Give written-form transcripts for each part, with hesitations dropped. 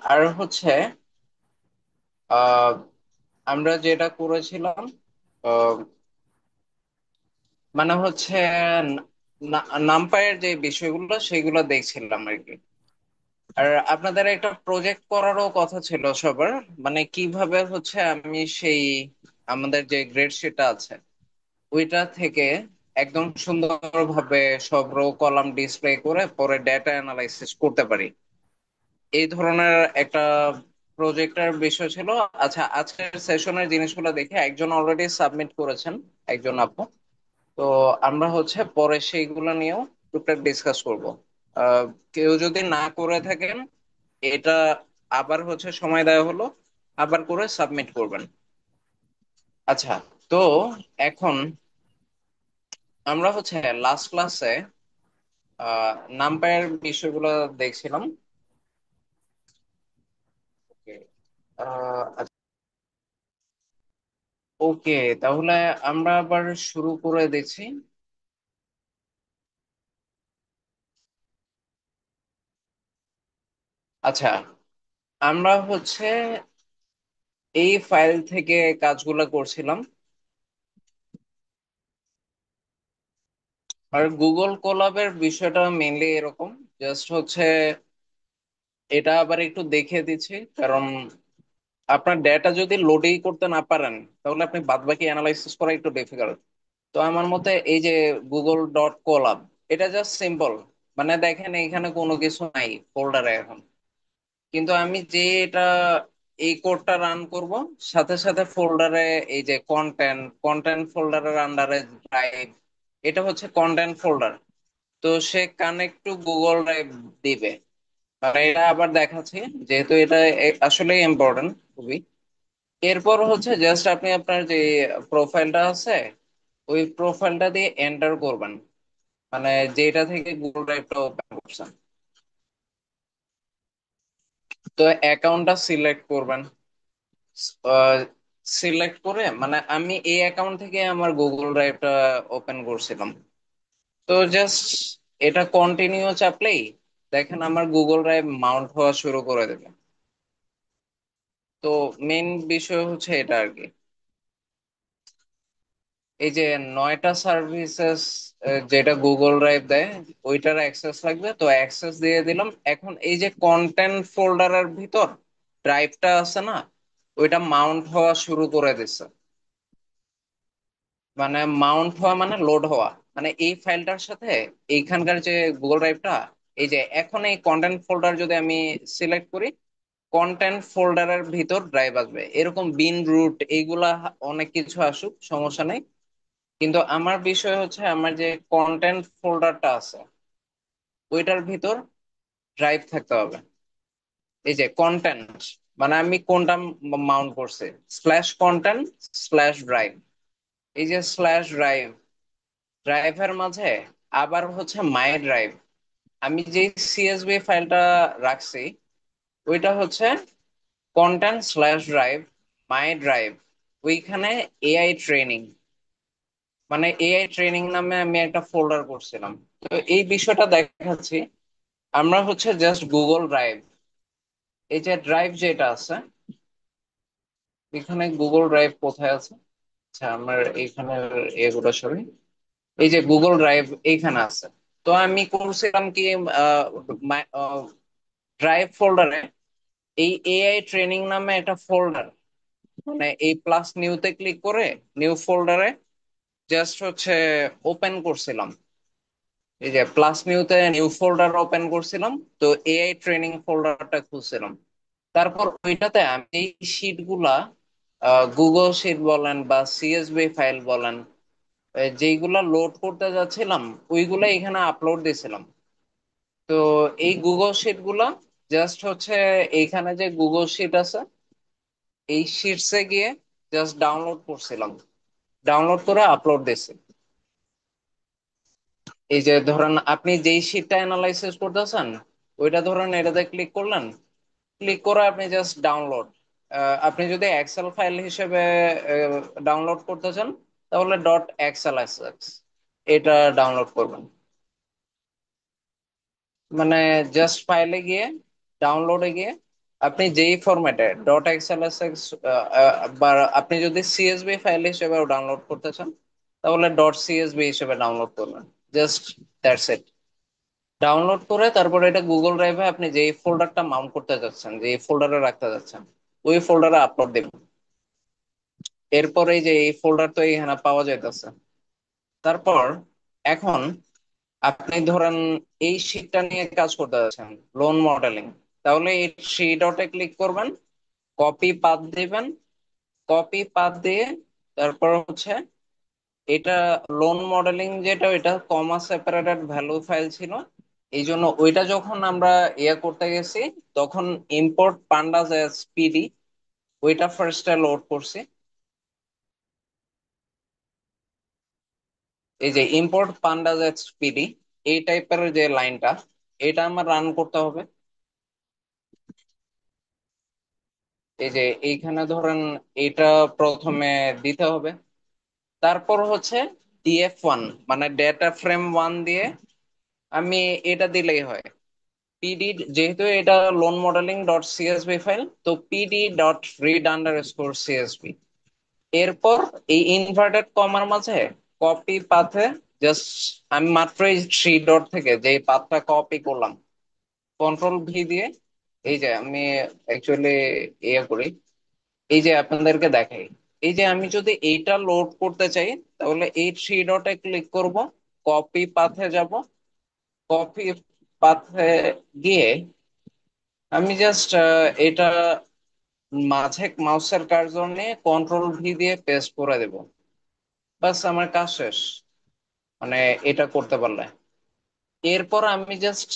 আর হচ্ছে আহ আমরা যেটা করেছিলাম, আহ, মানে হচ্ছে নামপায়ের যে বিষয়গুলো সেগুলো দেখছিলাম আর কি। আর আপনাদের একটা প্রজেক্ট করারও কথা ছিল সবার, মানে কিভাবে হচ্ছে আমি সেই আমাদের যে গ্রেড শিটটা আছে ওইটা থেকে একদম সুন্দরভাবে সব রো কলাম ডিসপ্লে করে পরে ডেটা অ্যানালাইসিস করতে পারি, এই ধরনের একটা প্রজেক্টের বিষয় ছিল। আচ্ছা, আজকের সেশনের জিনিসগুলো দেখে একজন অলরেডি সাবমিট করেছেন, একজন আপু। তো আমরা হচ্ছে পরে সেইগুলো নিয়েও টুকটাক ডিসকাস করব। আহ, কেউ যদি না করে থাকেন, এটা আবার হচ্ছে সময় দেওয়া হলো, আবার করে সাবমিট করবেন। আচ্ছা, তো এখন আমরা হচ্ছে লাস্ট ক্লাসে নামপায়ার বিষয়গুলো দেখছিলাম। ওকে, ওকে, তাহলে আমরা আবার শুরু করে দিচ্ছি। আচ্ছা, আমরা হচ্ছে এই ফাইল থেকে কাজগুলো করছিলাম। আর গুগল কোলাবের বিষয়টা মেইনলি এরকম, জাস্ট হচ্ছে এটা আবার একটু দেখিয়ে দিচ্ছি, কারণ আপনার ডেটা যদি লোডই করতে না পারেন তাহলে আপনি বাদবাকি অ্যানালাইসিস করা একটু ডিফিকাল্ট। তো আমার মতে এই যে গুগল ডট কোলাব, এটা জাস্ট সিম্পল। মানে দেখেন এখানে কোনো কিছু নাই ফোল্ডারে এখন, কিন্তু আমি যে এটা এই কোডটা রান করব, সাথে সাথে ফোল্ডারে এই যে কন্টেন্ট কন্টেন্ট ফোল্ডারের আন্ডারে ড্রাইভ, এটা হচ্ছে কন্টেন্ট ফোল্ডার। তো সে কানেক্ট টু গুগল ড্রাইভ দিবে। আর এটা আবার দেখাচ্ছি, যেহেতু এটা আসলে ইম্পর্টেন্ট খুবই। এরপর হচ্ছে জাস্ট আপনি আপনার যে প্রোফাইলটা আছে ওই প্রোফাইলটা দিয়ে এন্টার করবেন, মানে যেটা থেকে গুগল ড্রাইভটা ওপেন করছেন। তো অ্যাকাউন্টটা সিলেক্ট করবেন। সিলেক্ট করে, মানে আমি এই অ্যাকাউন্ট থেকে আমার গুগল ড্রাইভটা ওপেন করছিলাম। তো জাস্ট এটা কন্টিনিউ চাপলেই দেখেন আমার গুগল ড্রাইভ মাউন্ট হওয়া শুরু করে দেবে। তো মেন বিষয় হচ্ছে এটা আর কি। এই যে 9টা সার্ভিসেস যেটা গুগল ড্রাইভ দেয় ওইটার অ্যাক্সেস লাগবে, তো অ্যাক্সেস দিয়ে দিলাম। এখন এই যে কন্টেন্ট ফোল্ডারের ভিতর ড্রাইভটা আছে না, ওইটা মাউন্ট হওয়া শুরু করে দিচ্ছে। মানে মাউন্ট হওয়া মানে লোড হওয়া, মানে এই ফাইলটার সাথে এইখানকার যে গুগল ড্রাইভটা, এই যে এখন এই কন্টেন্ট ফোল্ডার যদি আমি সিলেক্ট করি, কন্টেন্ট ফোল্ডারের ভিতর ড্রাইভ আসবে, এরকম বিন রুট এইগুলা অনেক কিছু আসুক, সমস্যা নেই। কিন্তু আমার বিষয় হচ্ছে আমার যে কন্টেন্ট ফোল্ডারটা আছে ওইটার ভিতর ড্রাইভ থাকতে হবে। এই যে কন্টেন্ট, মানে আমি কোনটা মাউন্ট করছি, স্ল্যাশ কন্টেন্ট স্ল্যাশ ড্রাইভ। এই যে স্ল্যাশ ড্রাইভ, ড্রাইভের মাঝে আবার হচ্ছে মাই ড্রাইভ। আমি যে সিএসভি ফাইলটা রাখছি ওইটা হচ্ছে কন্টেন্ট স্ল্যাশ ড্রাইভ মাই ড্রাইভ। ওইখানে এআই ট্রেনিং, মানে এআই ট্রেনিং নামে আমি একটা ফোল্ডার করছিলাম। তো এই বিষয়টা দেখাচ্ছি। আমরা হচ্ছে জাস্ট গুগল ড্রাইভ, এই যে ড্রাইভ যেটা আছে এখানে গুগল ড্রাইভ কোথায় আছে। আচ্ছা, আমার এইখানে এগুলো সরি, এই যে গুগল ড্রাইভ এইখানে আছে। তো আমি করছিলাম কি, ড্রাইভ ফোল্ডারে এই এআই ট্রেনিং নামে একটা ফোল্ডার, মানে এই প্লাস নিউতে ক্লিক করে নিউ ফোল্ডারে জাস্ট হচ্ছে ওপেন করছিলাম। এই যে প্লাস নিউতে নিউ ফোল্ডার ওপেন করছিলাম, তো এআই ট্রেনিং ফোল্ডারটা খুলছিলাম। তারপর ওইটাতে আমি এই শিট গুলা, গুগল শিট বলেন বা সিএসভি ফাইল বলেন, যেইগুলা লোড করতে যাচ্ছিলাম ওইগুলা এখানে আপলোড দিছিলাম। তো এই গুগল শিট গুলা জাস্ট হচ্ছে এইখানে যে গুগল শিট আছে এই শিটসে গিয়ে জাস্ট ডাউনলোড করছিলাম, ডাউনলোড করে আপলোড দিছি। এই যে ধরেন আপনি যেই শিটটা অ্যানালাইসিস করতেছেন ওইটা ধরেন এটাতে ক্লিক করলেন, ক্লিক করে আপনি জাস্ট ডাউনলোড। আপনি যদি এক্সেল ফাইল হিসেবে ডাউনলোড করতে চান তাহলে ডট এক্সএল এটা ডাউনলোড করবেন। মানে জাস্ট ফাইলে গিয়ে ডাউনলোডে গিয়ে আপনি যেই ফরম্যাটে ডট এক্সএলএসএক্স বা আপনি যদি সিএসভি ফাইল হিসেবে ডাউনলোড করতে চান তাহলে ডট সিএসভি হিসেবে ডাউনলোড করবেন। Just that's it. ডাউনলোড করে তারপরে এটা গুগল ড্রাইভে আপনি যেই ফোল্ডারটা মাউন্ট করতে যাচ্ছেন, যেই ফোল্ডারে রাখতে যাচ্ছেন, ওই ফোল্ডারে আপলোড দিবেন। এরপরে এই যে এই ফোল্ডার তো এখানে পাওয়া যাইতেছে। তারপর এখন আপনি ধরেন এই শীটটা নিয়ে কাজ করতে যাচ্ছেন, লোন মডেলিং, তাহলে এই থ্রি ডটে ক্লিক করবেন, কপি পাথ দিবেন। কপি পাথ দিয়ে তারপর হচ্ছে এটা লোন মডেলিং যেটা, এটা কমা সেপারেটেড ভ্যালু ফাইল ছিল, এই জন্য ওইটা যখন আমরা করতে গেছি তখন ইম্পোর্ট পান্ডাস এস পিডি ওইটা ফার্স্টে লোড করছি। এই যে ইম্পোর্ট পান্ডাস এস পিডি এই টাইপের যে লাইনটা, এটা আমার রান করতে হবে। এই যে এইখানে ধরেন এটা প্রথমে দিতে হবে। তারপর হচ্ছে ডিএফ 1 মানে ডেটা ফ্রেম 1 দিয়ে আমি এটা দিলেই হয়। পিডি, যেহেতু এটা loan modeling dot CSV file, তো pd dot read underscore CSV. এরপর এই ইনভার্টেড কমার মাঝে কপি পাথে জাস্ট আমি মাত্র এই থ্রি ডট থেকে যে পাথটা কপি করলাম, কন্ট্রোল ভি দিয়ে, এই যে আমি অ্যাকচুয়ালি করি, এই যে আপনাদেরকে দেখাই, এই যে আমি যদি এইটা লোড করতে চাই তাহলে এই থ্রি ডটে ক্লিক করব, কপি পাথে যাব, কপি পাথে গিয়ে আমি জাস্ট এটা মাঝে মাউসের কার্সর নিয়ে কন্ট্রোল ভি দিয়ে পেস্ট করে দেব। বাস আমার কাজ শেষ। মানে এটা করতে পারলে এরপর আমি জাস্ট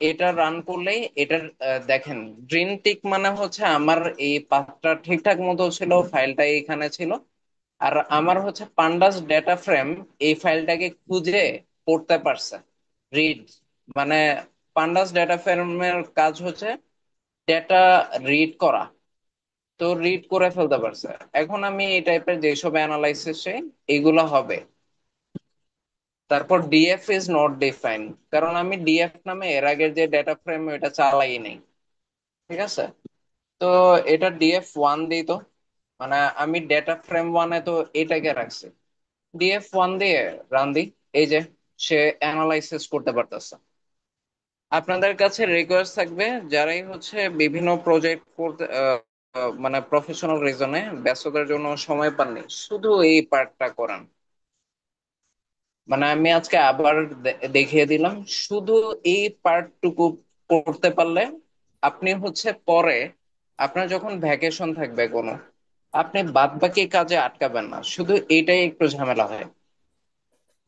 এটা রান করলেই এটার দেখেন গ্রিন টিক মানে হচ্ছে আমার এই পাথটা ঠিকঠাক মতো ছিল, ফাইলটা এখানে ছিল। আর আমার হচ্ছে পান্ডাস ডেটা ফ্রেম এই ফাইলটাকে খুঁজে পড়তে পারছে, রিড, মানে পান্ডাস ডেটা ফ্রেমের কাজ হচ্ছে ডেটা রিড করা, তো রিড করে ফেলতে পারছে। এখন আমি এই টাইপের যেসব অ্যানালাইসিস এগুলো হবে। তারপর ডিএফ ইজ নট ডিফাইন, কারণ আমি ডিএফ নামে এর আগের যে ডেটা ফ্রেম এটা চালাই নাই। ঠিক আছে, তো এটা ডিএফ 1 দিই তো, মানে আমি ডেটা ফ্রেম 1-এ তো এটাকে রাখছি, ডিএফ 1 দিয়ে রান দিই। এই যে সে অ্যানালাইসিস করতে পারতেছে। আপনাদের কাছে রিকোয়েস্ট থাকবে যারাই হচ্ছে বিভিন্ন প্রজেক্ট করতে মানে প্রফেশনাল রিজনে ব্যস্ততার জন্য সময় পাননি, শুধু এই পার্টটা করান। মানে আমি আজকে আবার দেখিয়ে দিলাম, শুধু এই পার্টটুকু করতে পারলে আপনি হচ্ছে পরে আপনার যখন ভ্যাকেশন থাকবে কোনো, আপনি বাদ বাকি কাজে আটকাবেন না। শুধু এইটাই একটু ঝামেলা হয়,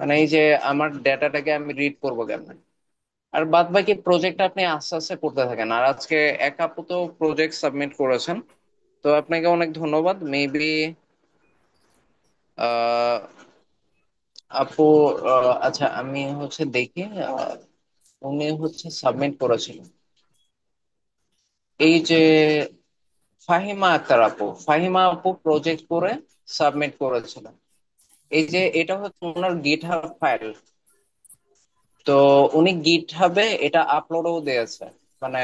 মানে এই যে আমার ডেটাটাকে আমি রিড করবো কেমন। আর বাদ বাকি প্রজেক্ট আপনি আস্তে আস্তে করতে থাকেন। আর আজকে এক আপু তো প্রজেক্ট সাবমিট করেছেন, তো আপনাকে অনেক ধন্যবাদ। মেবি আহ আপু আচ্ছা আমি হচ্ছে দেখি, উনি হচ্ছে সাবমিট করেছিলেন, এই যে ফাহিমা আক্তার আপু, ফাহিমা আপু প্রজেক্ট করে সাবমিট করেছিলেন। এই যে এটা হচ্ছে ওনার গিট হাব ফাইল। তো উনি গিট হাবে এটা আপলোডও দিয়েছে, মানে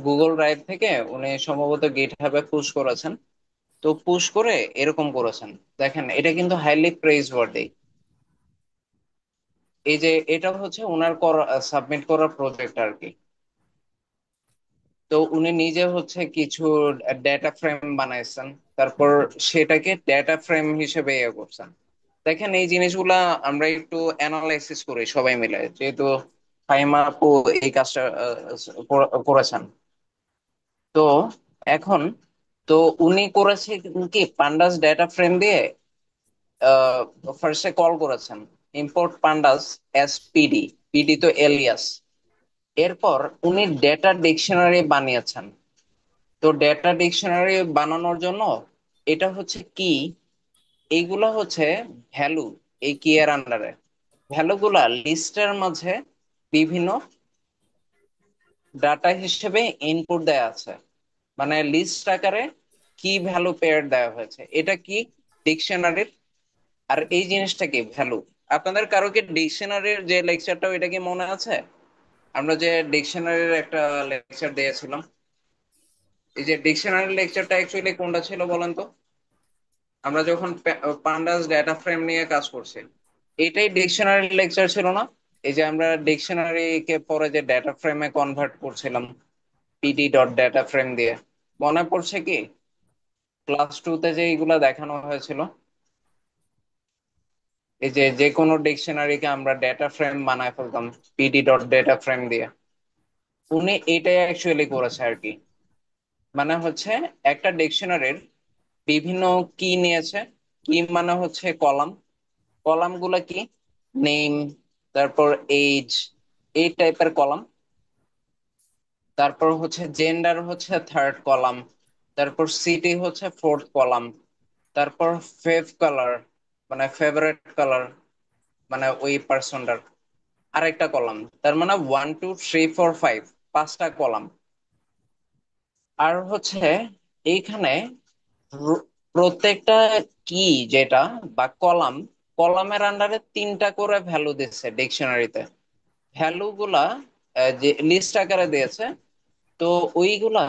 গুগল ড্রাইভ থেকে উনি সম্ভবত গিট হাবে পুশ করেছেন। তো পুশ করে এরকম করেছেন। দেখেন এটা কিন্তু হাইলি প্রেইজ ওয়ার্দি। এই যে এটা হচ্ছে ওনার সাবমিট করা প্রজেক্ট আর কি। তো উনি নিজে হচ্ছে কিছু ডেটা ফ্রেম বানাইছেন, তারপর সেটাকে ডেটা ফ্রেম হিসেবে করছেন। দেখেন এই জিনিসগুলা আমরা একটু অ্যানালাইসিস করি সবাই মিলে, যেহেতু ফাহিমা আপু এই কাজটা করেছেন। তো এখন তো উনি করেছে কি পান্ডাস ডেটা ফ্রেম দিয়ে ফার্স্টে কল করেছেন import pandas S PD, PD তো এলিয়াস। এরপর উনি ডেটা ডিকশনারি বানিয়েছেন। তো ডেটা ডিকশনারি বানানোর জন্য এটা হচ্ছে কি, এইগুলো হচ্ছে ভ্যালু, এই কি এর আন্ডারে ভ্যালুগুলা লিস্টের মাঝে বিভিন্ন ডাটা হিসেবে ইনপুট দেয়া আছে, মানে লিস্ট আকারে কি ভ্যালু পেয়ার দেওয়া হয়েছে, এটা কি ডিকশনারির। আর এই জিনিসটা কি ভ্যালু। আপনাদের কারো কি ডিকশনারির যে লেকচারটা ওইটা কি মনে আছে? আমরা যে ডিকশনারির একটা লেকচার দিয়েছিলাম। এই যে ডিকশনারি লেকচারটা অ্যাকচুয়ালি কোনটা ছিল বলেন তো? আমরা যখন পান্ডাস ডেটা ফ্রেম নিয়ে কাজ করছি, এটাই ডিকশনারি লেকচার ছিল না? এই যে আমরা ডিকশনারি কে পরে যে ডেটা ফ্রেমে কনভার্ট করছিলাম পিডি ডট ডেটা ফ্রেম দিয়ে, মনে পড়ছে কি? ক্লাস টুতে যে এইগুলা দেখানো হয়েছিল, এই যে যে কোনো ডিকশনারিকে আমরা ডেটা ফ্রেম বানায় ফেলতাম পিডি ডট ডেটা ফ্রেম দিয়ে। উনি এটাই অ্যাকচুয়ালি করেছে আর কি। মানে হচ্ছে একটা ডিকশনারির বিভিন্ন কি নিয়েছে। কি মানে হচ্ছে কলাম। কলাম গুলা কি? নেম, তারপর এজ, এই টাইপের কলাম। তারপর হচ্ছে জেন্ডার হচ্ছে থার্ড কলাম। তারপর সিটি হচ্ছে ফোর্থ কলাম। তারপর ফেভ কালার, মানে ফেভারিট কালার, মানে ওই পার্সনটার আরেকটা কলাম। তার মানে 1 2 3 4 5, পাঁচটা কলাম। আর হচ্ছে এইখানে প্রত্যেকটা কি, যেটা বা কলাম, কলামের আন্ডারে তিনটা করে ভ্যালু দিচ্ছে ডিকশনারিতে। ভ্যালু গুলা যে লিস্ট আকারে দিয়েছে, তো ওইগুলা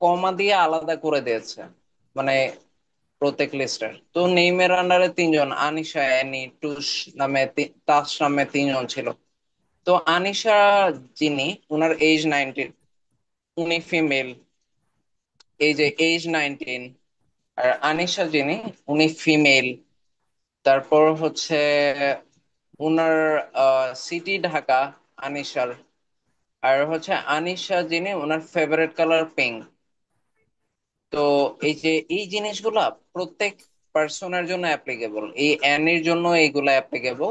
কমা দিয়ে আলাদা করে দিয়েছে। মানে প্রত্যেক লিস্টের তো নেইমের আন্ডারে তিনজন, আনিশা, অ্যানি, টুস নামে তাস নামে তিনজন ছিল। তো আনিশা যিনি, ওনার এজ 19, উনি ফিমেল, এই যে এজ 19। আর আনিশা যিনি, উনি ফিমেল। তারপর হচ্ছে উনার সিটি ঢাকা আনিশার। আর হচ্ছে আনিশা যিনি, ওনার ফেভারিট কালার পিঙ্ক। তো এই যে এই জিনিসগুলা প্রত্যেক পার্সনের জন্য অ্যাপ্লিকেবল, এই অ্যানির জন্য এইগুলা অ্যাপ্লিকেবল।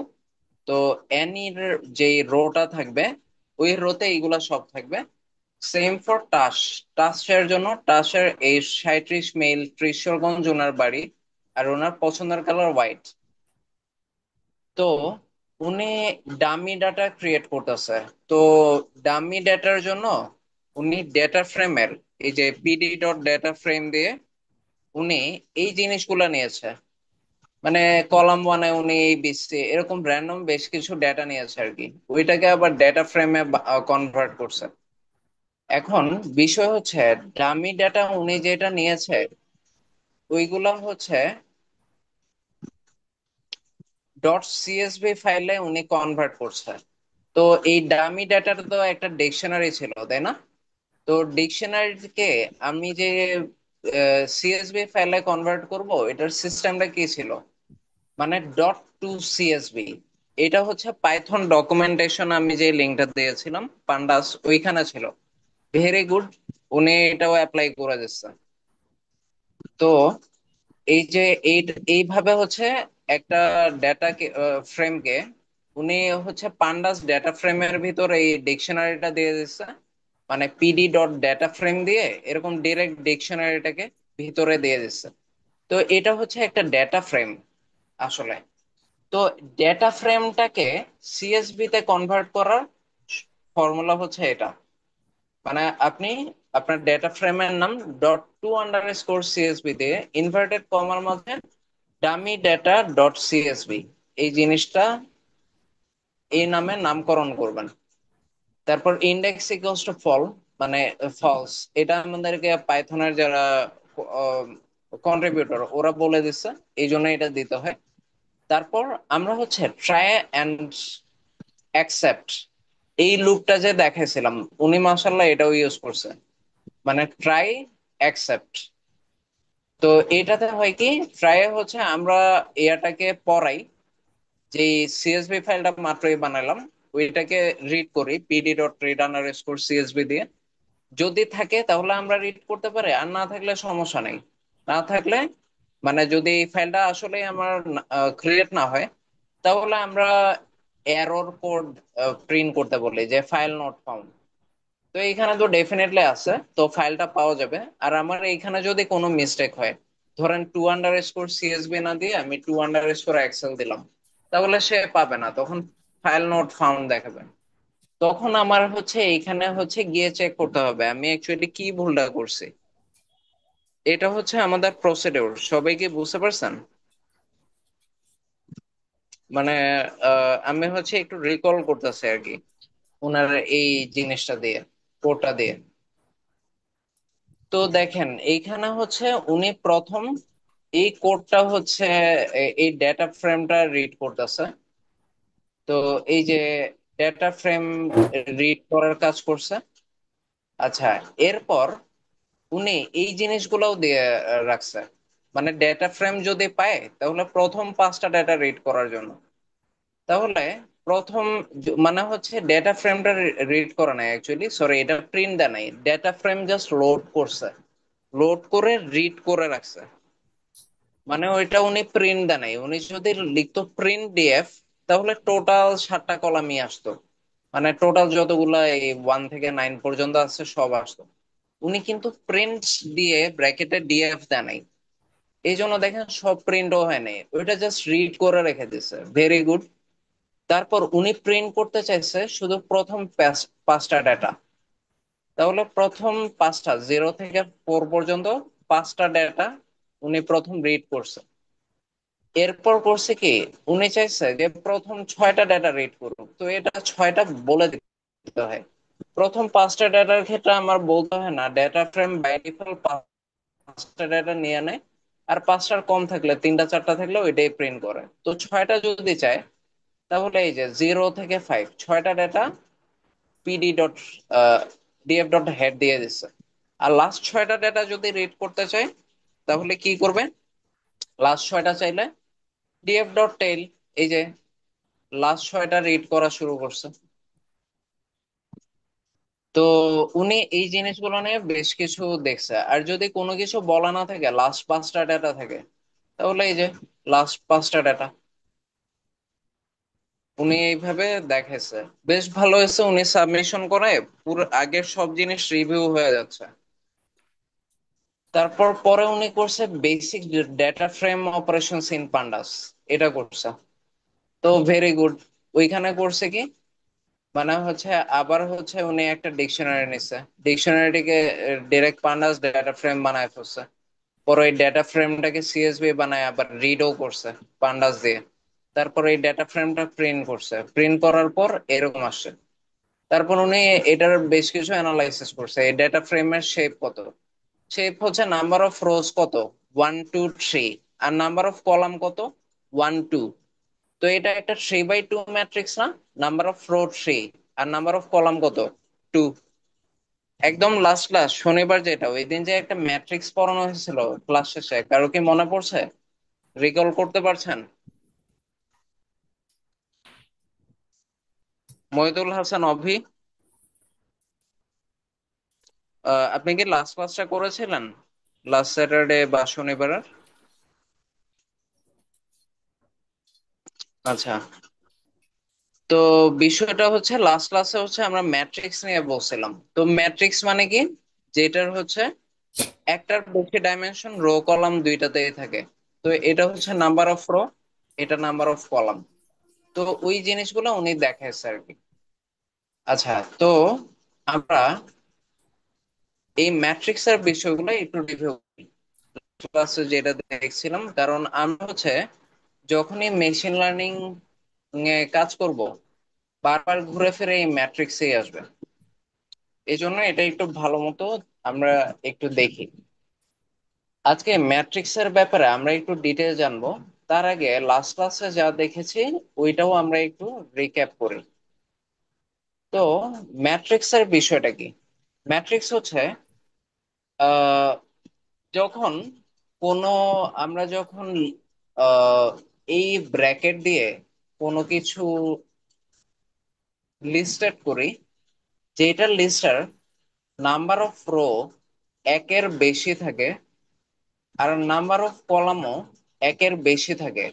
তো অ্যানির যে রোটা থাকবে, ওই রোতে এইগুলা সব থাকবে। সেম ফর টাস। টাসের জন্য, টাসের এই 37 মেল, ত্রিশূলগঞ্জ ওনার বাড়ি, আর ওনার পছন্দের কালার হোয়াইট। তো উনি ডামি ডাটা ক্রিয়েট করতেছে। তো ডামি ডাটার জন্য উনি ডেটা ফ্রেমের, এই যে পিডি ডট ডেটা ফ্রেম দিয়ে উনি এই জিনিসগুলো নিয়েছে। মানে কলাম ওয়ানে উনি ABC এরকম র্যান্ডম বেশ কিছু ডেটা নিয়েছে আর কি, ওইটাকে আবার ডেটা ফ্রেমে কনভার্ট করছে। এখন বিষয় হচ্ছে, ডামি ডেটা উনি যেটা নিয়েছে, ওইগুলা হচ্ছে .csv ফাইলে উনি কনভার্ট করছে। তো এই ডামি ডেটার তো একটা ডিকশনারি ছিল, তাই না? তো ডিকশনারিকে আমি যে CSV ফাইলে কনভার্ট করব, এটার সিস্টেমটা কি ছিল? মানে .to CSV। এটা হচ্ছে পাইথন ডকুমেন্টেশন, আমি যে লিঙ্কটা দিয়েছিলাম পান্ডাস, ওইখানে ছিল। ভেরি গুড, উনি এটাও অ্যাপ্লাই করে দিচ্ছে। তো এই যে এইভাবে হচ্ছে একটা ডেটা ফ্রেমকে উনি হচ্ছে পান্ডাস ডেটা ফ্রেমের ভিতর এই ডিকশনারিটা দিয়ে দিচ্ছে। মানে পিডি ডট ডেটা ফ্রেম দিয়ে এরকম ডিরেক্ট ডিকশনারিটাকে ভিতরে দিয়ে দিচ্ছে। তো এটা হচ্ছে একটা ডেটা ফ্রেম আসলে। তো ডেটা ফ্রেমটাকে CSV তে কনভার্ট করার ফর্মুলা হচ্ছে এটা। মানে আপনি আপনার ডেটা ফ্রেমের নাম .to_CSV দিয়ে ইনভার্টেড কমার মধ্যে ডামি ডেটা .csv, এই জিনিসটা এই নামে নামকরণ করবেন। তারপর ইন্ডেক্স ইকুয়ালস টু ফল, মানে ফলস। এটা আমাদেরকে পাইথনের যারা কন্ট্রিবিউটর ওরা বলে দিচ্ছে, এই জন্য এটা দিতে হয়। তারপর আমরা হচ্ছে ট্রাই অ্যান্ড অ্যাকসেপ্ট, এই লুপটা যে দেখাইছিলাম, উনি মাসাল্লাহ এটাও ইউজ করছে। মানে ট্রাই অ্যাকসেপ্ট। তো এটাতে হয় কি, ট্রাই হচ্ছে আমরা এটাকে পড়াই, যে CSV ফাইলটা মাত্রই বানালাম, ওইটাকে রিড করি PD dot read underscore CSV দিয়ে। যদি থাকে তাহলে আমরা রিড করতে পারি, আর না থাকলে সমস্যা নেই। না থাকলে, মানে যদি এই ফাইলটা আসলে আমার ক্রিয়েট না হয়, তাহলে আমরা এরর কোড প্রিন্ট করতে বলি, যে ফাইল নট ফাউন্ড। তো এইখানে তো ডেফিনেটলি আছে, তো ফাইলটা পাওয়া যাবে। আর আমার এইখানে যদি কোনো মিস্টেক হয়, ধরেন টু_CSV না দিয়ে আমি টু_এক্সেল দিলাম, তাহলে সে পাবে না, তখন ফাইল নট ফাউন্ড দেখাবে। তখন আমার হচ্ছে এইখানে হচ্ছে গিয়ে চেক করতে হবে আমি অ্যাকচুয়ালি কি ভুলটা করছি। এটা হচ্ছে আমাদের প্রসিডিউর, সবাই কি বুঝতে পারছেন? মানে আমি হচ্ছে একটু রিকল করতেছি আর কি, ওনার এই জিনিসটা দিয়ে, কোডটা দিয়ে। তো দেখেন এইখানে হচ্ছে উনি প্রথম এই কোডটা হচ্ছে এই ডেটা ফ্রেমটা রিড করতেছে। তো এই যে ডেটা ফ্রেম রিড করার কাজ করছে। আচ্ছা, এরপর উনি এই জিনিসগুলোও দিয়ে রাখছে, মানে ডেটা ফ্রেম যদি পায় তাহলে প্রথম 5টা ডেটা রিড করার জন্য। তাহলে প্রথম মানে হচ্ছে ডেটা ফ্রেমটা রিড করে নাই, অ্যাকচুয়ালি সরি, এটা প্রিন্ট দেয় নাই, ডেটা ফ্রেম জাস্ট লোড করছে, লোড করে রিড করে রাখছে। মানে ওইটা উনি প্রিন্ট দেয় নাই, উনি যদি লিখতো প্রিন্ট ডিএফ তাহলে টোটাল 7টা কলামই আসতো, মানে টোটাল যতগুলা এই 1 থেকে 9 পর্যন্ত আছে সব আসতো। উনি কিন্তু প্রিন্ট দিয়ে ব্র্যাকেটে ডিএফ দেয় নাই, এই জন্য দেখেন সব প্রিন্টও হয় নাই, ওইটা জাস্ট রিড করে রেখে দিছে, ভেরি গুড। তারপর উনি প্রিন্ট করতে চাইছে শুধু প্রথম 5টা ডেটা। তাহলে প্রথম 5টা 0 থেকে 4 পর্যন্ত 5টা ডেটা উনি প্রথম রিড করছে। এরপর করছে কি, উনি চাইছে যে প্রথম 6টা ডেটা রিড করুক, তো এটা 6টা বলে দিতে হয়। প্রথম 5টা ডেটার ক্ষেত্রে আমার বলতে হয় না, ডেটা ফ্রেম বাই ডিফল্ট 5টা ডেটা নিয়ে নেয়। আর 5টার কম থাকলে 3টা 4টা থাকলে ওইটাই প্রিন্ট করে। তো 6টা যদি চায় তাহলে এই যে 0 থেকে 5 6টা data pd dot df dot head দিয়ে দিচ্ছে। আর লাস্ট 6টা ডেটা যদি রিড করতে চাই তাহলে কি করবে, লাস্ট 6টা চাইলে ডিএফ ডট টেইল, এই যে লাস্ট 6টা রিড করা শুরু করছে। তো উনি এই জিনিসগুলো নিয়ে বেশ কিছু দেখছে, আর যদি কোনো কিছু বলা না থাকে, লাস্ট 5টা ডেটা থাকে, তাহলে এই যে লাস্ট 5টা ডেটা উনি এইভাবে দেখাইছে। বেশ ভালো হয়েছে, উনি সাবমিশন করে পুরো আগের সব জিনিস রিভিউ হয়ে যাচ্ছে। তারপর পরে উনি করছে basic data frame operations in pandas, এটা করছে। তো ভেরি গুড। ওইখানে করছে কি, মানে হচ্ছে আবার হচ্ছে উনি একটা ডিকশনারি নিচ্ছে, ডিকশনারিটিকে ডিরেক্ট পান্ডাস ডেটা ফ্রেম বানায় ফেলছে। পরে এই ডেটা ফ্রেমটাকে সিএসভি বানায় আবার রিডও করছে পান্ডাস দিয়ে। তারপর এই ডেটা ফ্রেমটা প্রিন্ট করছে, প্রিন্ট করার পর এরকম আসছে। তারপর উনি এটার বেশ কিছু অ্যানালাইসিস করছে, এই ডেটা ফ্রেমের শেপ কত, শেপ হচ্ছে নাম্বার অফ রোজ কত, 1 2 3, আর নাম্বার অফ কলাম কত, 1 2। তো এটা একটা 3 বাই 2 ম্যাট্রিক্স না, নাম্বার অফ রো 3 আর নাম্বার অফ কলাম কত, 2। একদম লাস্ট ক্লাস শনিবার যেটা, ওই দিন যে একটা ম্যাট্রিক্স পড়ানো হয়েছিল ক্লাস শেষে, কারো কি মনে পড়ছে, রিকল করতে পারছেন? মহিদুল হাসান অভি, আপনি কি লাস্ট ক্লাসটা করেছিলেন, লাস্ট স্যাটারডে বা শনিবারের? আচ্ছা, তো বিষয়টা হচ্ছে লাস্ট ক্লাসে হচ্ছে আমরা ম্যাট্রিক্স নিয়ে বলছিলাম। তো ম্যাট্রিক্স মানে কি, যেটার হচ্ছে একটার বেশি ডাইমেনশন রো কলাম দুইটাতেই থাকে। তো এটা হচ্ছে নাম্বার অফ রো, এটা নাম্বার অফ কলাম। তো ওই জিনিসগুলো উনি দেখাইছে আর কি। আচ্ছা, তো আমরা এই ম্যাট্রিক্স এর বিষয়গুলো একটু রিভিউ ক্লাসে যেটা দেখছিলাম, কারণ আমরা হচ্ছে যখনই মেশিন লার্নিং এ কাজ করব বারবার ঘুরে ফিরে এই ম্যাট্রিক্সেই আসবে। এই জন্য এটা একটু ভালো মতো আমরা একটু দেখি। আজকে ম্যাট্রিক্স এর ব্যাপারে আমরা একটু ডিটেল জানবো। তার আগে লাস্ট ক্লাসে যা দেখেছি ওইটাও আমরা একটু রিক্যাপ করি। তো ম্যাট্রিক্স এর বিষয়টা কি, ম্যাট্রিক্স হচ্ছে আহ যখন কোনো আমরা যখন আহ এই ব্র্যাকেট দিয়ে কোনো কিছু লিস্টেড করি, যেটার লিস্টার নাম্বার অফ রো 1-এর বেশি থাকে আর নাম্বার অফ কলামও 1-এর বেশি থাকে,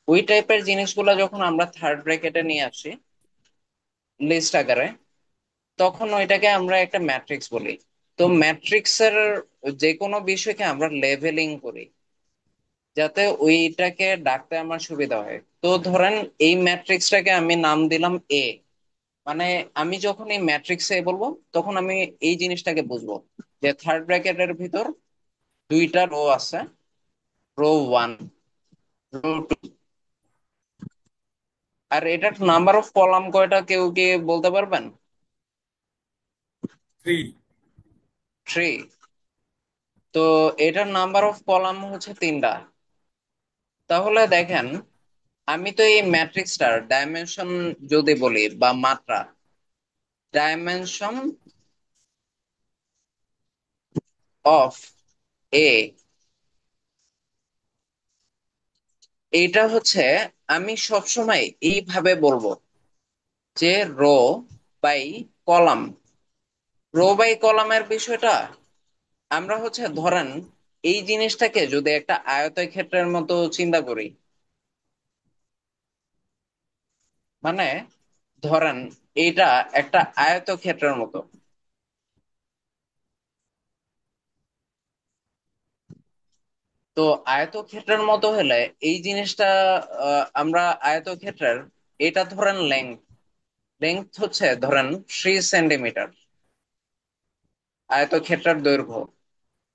ওই টাইপের জিনিসগুলো যখন আমরা থার্ড ব্র্যাকেটে নিয়ে আসি লিস্ট আকারে, তখন ওইটাকে আমরা একটা ম্যাট্রিক্স বলি। তো ম্যাট্রিক্সের যে কোনো বিষয়কে আমরা লেভেলিং করি যাতে ওইটাকে ডাকতে আমার সুবিধা হয়। তো ধরেন এই ম্যাট্রিক্সটাকে আমি নাম দিলাম এ, মানে আমি যখন এই ম্যাট্রিক্স এ বলবো তখন আমি এই জিনিসটাকে বুঝবো যে থার্ড ব্র্যাকেটের ভিতর দুইটা রো আছে, রো 1 রো 2, আর এটার নাম্বার অফ কলাম কয়টা কেউ কি বলতে পারবেন? 3. 3। তো এটার নাম্বার অফ কলাম হচ্ছে তিনটা। তাহলে দেখেন, আমি তো এই ম্যাট্রিক্সটার ডাইমেনশন যদি বলি বা মাত্রা, ডাইমেনশন অফ এ, এটা হচ্ছে আমি সবসময় এইভাবে বলবো যে row by column. Row by কলামের বিষয়টা আমরা হচ্ছে ধরেন এই জিনিসটাকে যদি একটা আয়তক্ষেত্রের মতো চিন্তা করি, মানে ধরেন এইটা একটা আয়তক্ষেত্রের মতো। তো আয়তক্ষেত্রের মতো হলে এই জিনিসটা আমরা আয়তক্ষেত্রের, এটা ধরেন লেংথ, লেংথ হচ্ছে ধরেন 3 সেন্টিমিটার আয়তক্ষেত্রের দৈর্ঘ্য।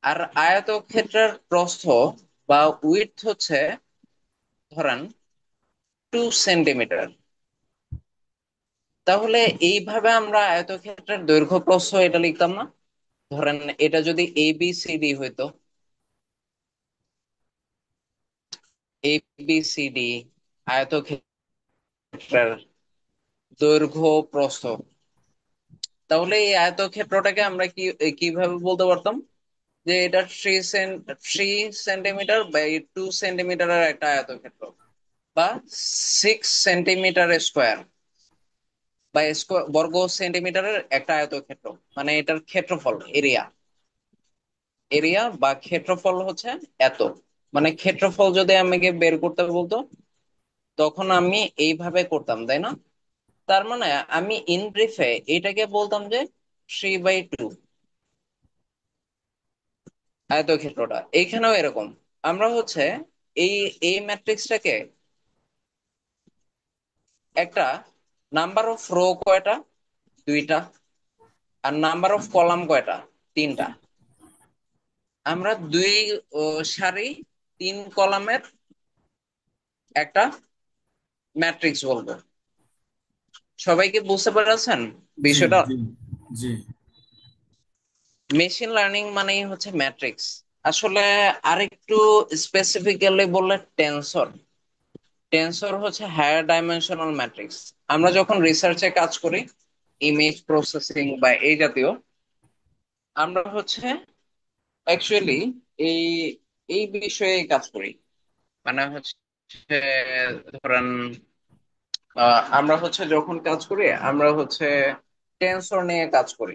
আর আয়তক্ষেত্রের প্রস্থ বা উইডথ হচ্ছে ধরেন 2 সেন্টিমিটার। তাহলে এইভাবে আমরা আয়তক্ষেত্রের দৈর্ঘ্য প্রস্থ এটা লিখতাম না? ধরেন এটা যদি এ বি সি ডি হইতো, এ বি সি ডি আয়তক্ষেত্রের দৈর্ঘ্য প্রস্থ, তাহলে এই আয়তক্ষেত্রটাকে আমরা কিভাবে বলতে পারতাম যে এটা 3 সেন্টিমিটার বা 2 সেন্টিমিটারের একটা আয়তক্ষেত্র, বা 6 সেন্টিমিটার স্কোয়ার বা বর্গ সেন্টিমিটারের একটা আয়তক্ষেত্র। মানে এটার ক্ষেত্রফল, এরিয়া, এরিয়া বা ক্ষেত্রফল হচ্ছে এত। মানে ক্ষেত্রফল যদি আমাকে বের করতে বলতো, তখন আমি এইভাবে করতাম, তাই না? তার মানে আমি ইন ব্রিফে এটাকে বলতাম যে 3/2 আয়তক্ষেত্রটা। এইখানেও এরকম, আমরা হচ্ছে এই এই ম্যাট্রিক্সটাকে একটা নাম্বার অফ রো কয়টা, দুইটা, আর নাম্বার অফ কলাম কয়টা, তিনটা। আমরা দুই সারি 3 কলামের একটা ম্যাট্রিক্স বলবো। সবাইকে বুঝতে পেরেছেন জি বিষয়টা? জি জি। মেশিন লার্নিং মানেই হচ্ছে ম্যাট্রিক্স। আসলে আরেকটু স্পেসিফিক্যালি বললে টেনসর, টেনসর হচ্ছে হায়ার ডাইমেনশনাল ম্যাট্রিক্স। আমরা যখন রিসার্চে কাজ করি, ইমেজ প্রসেসিং বা এই জাতীয়, আমরা হচ্ছে অ্যাকচুয়ালি এই এই বিষয়ে কাজ করি। মানে হচ্ছে ধরেন আমরা হচ্ছে যখন কাজ করি, আমরা হচ্ছে টেনসর নিয়ে কাজ করি,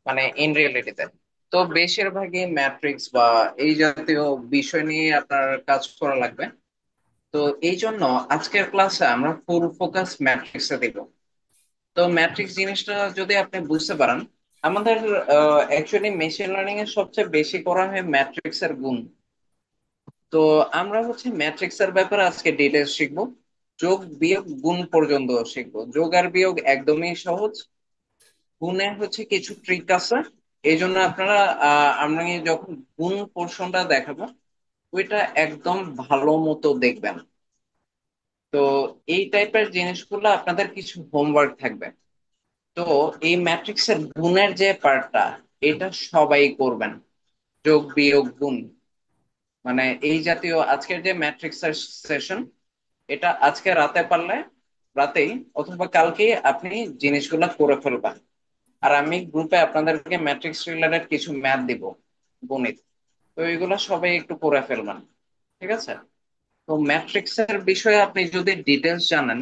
মানে ইন রিয়েলিটিতে। তো বেশিরভাগই ম্যাট্রিক্স বা এই জাতীয় বিষয় নিয়ে আপনার কাজ করা লাগবে। তো এই জন্য আজকের ক্লাসে আমরা ফুল ফোকাস ম্যাট্রিক্সে দিব। তো ম্যাট্রিক্স জিনিসটা যদি আপনি বুঝতে পারেন, আমাদের অ্যাকচুয়ালি মেশিন লার্নিং এর সবচেয়ে বেশি করা হয় ম্যাট্রিক্স এর গুণ। তো আমরা হচ্ছে ম্যাট্রিক্স এর ব্যাপারে আজকে ডিটেলস শিখবো। যোগ বিয়োগ গুণ পর্যন্ত শিখবো। যোগ আর বিয়োগ একদমই সহজ, গুণে হচ্ছে কিছু ট্রিক আছে। এই জন্য আপনারা আমরা যখন গুণ পোর্শনটা দেখাবো, ওইটা একদম ভালো মতো দেখবেন। তো এই টাইপের জিনিসগুলো আপনাদের কিছু হোমওয়ার্ক থাকবে। তো এই ম্যাট্রিক্সের গুণের যে পার্টটা, এটা সবাই করবেন। যোগ বিয়োগ গুণ, মানে এই জাতীয় আজকের যে ম্যাট্রিক্সের সেশন, এটা আজকে রাতে পারলে রাতেই অথবা কালকে আপনি জিনিসগুলো করে ফেলবেন। আর আমি গ্রুপে আপনাদেরকে ম্যাট্রিক্স রিলেটেড কিছু ম্যাথ দিব, গণিত। তো এগুলো সবাই একটু করে ফেলবেন, ঠিক আছে? তো ম্যাট্রিক্স এর বিষয়ে আপনি যদি ডিটেলস জানেন,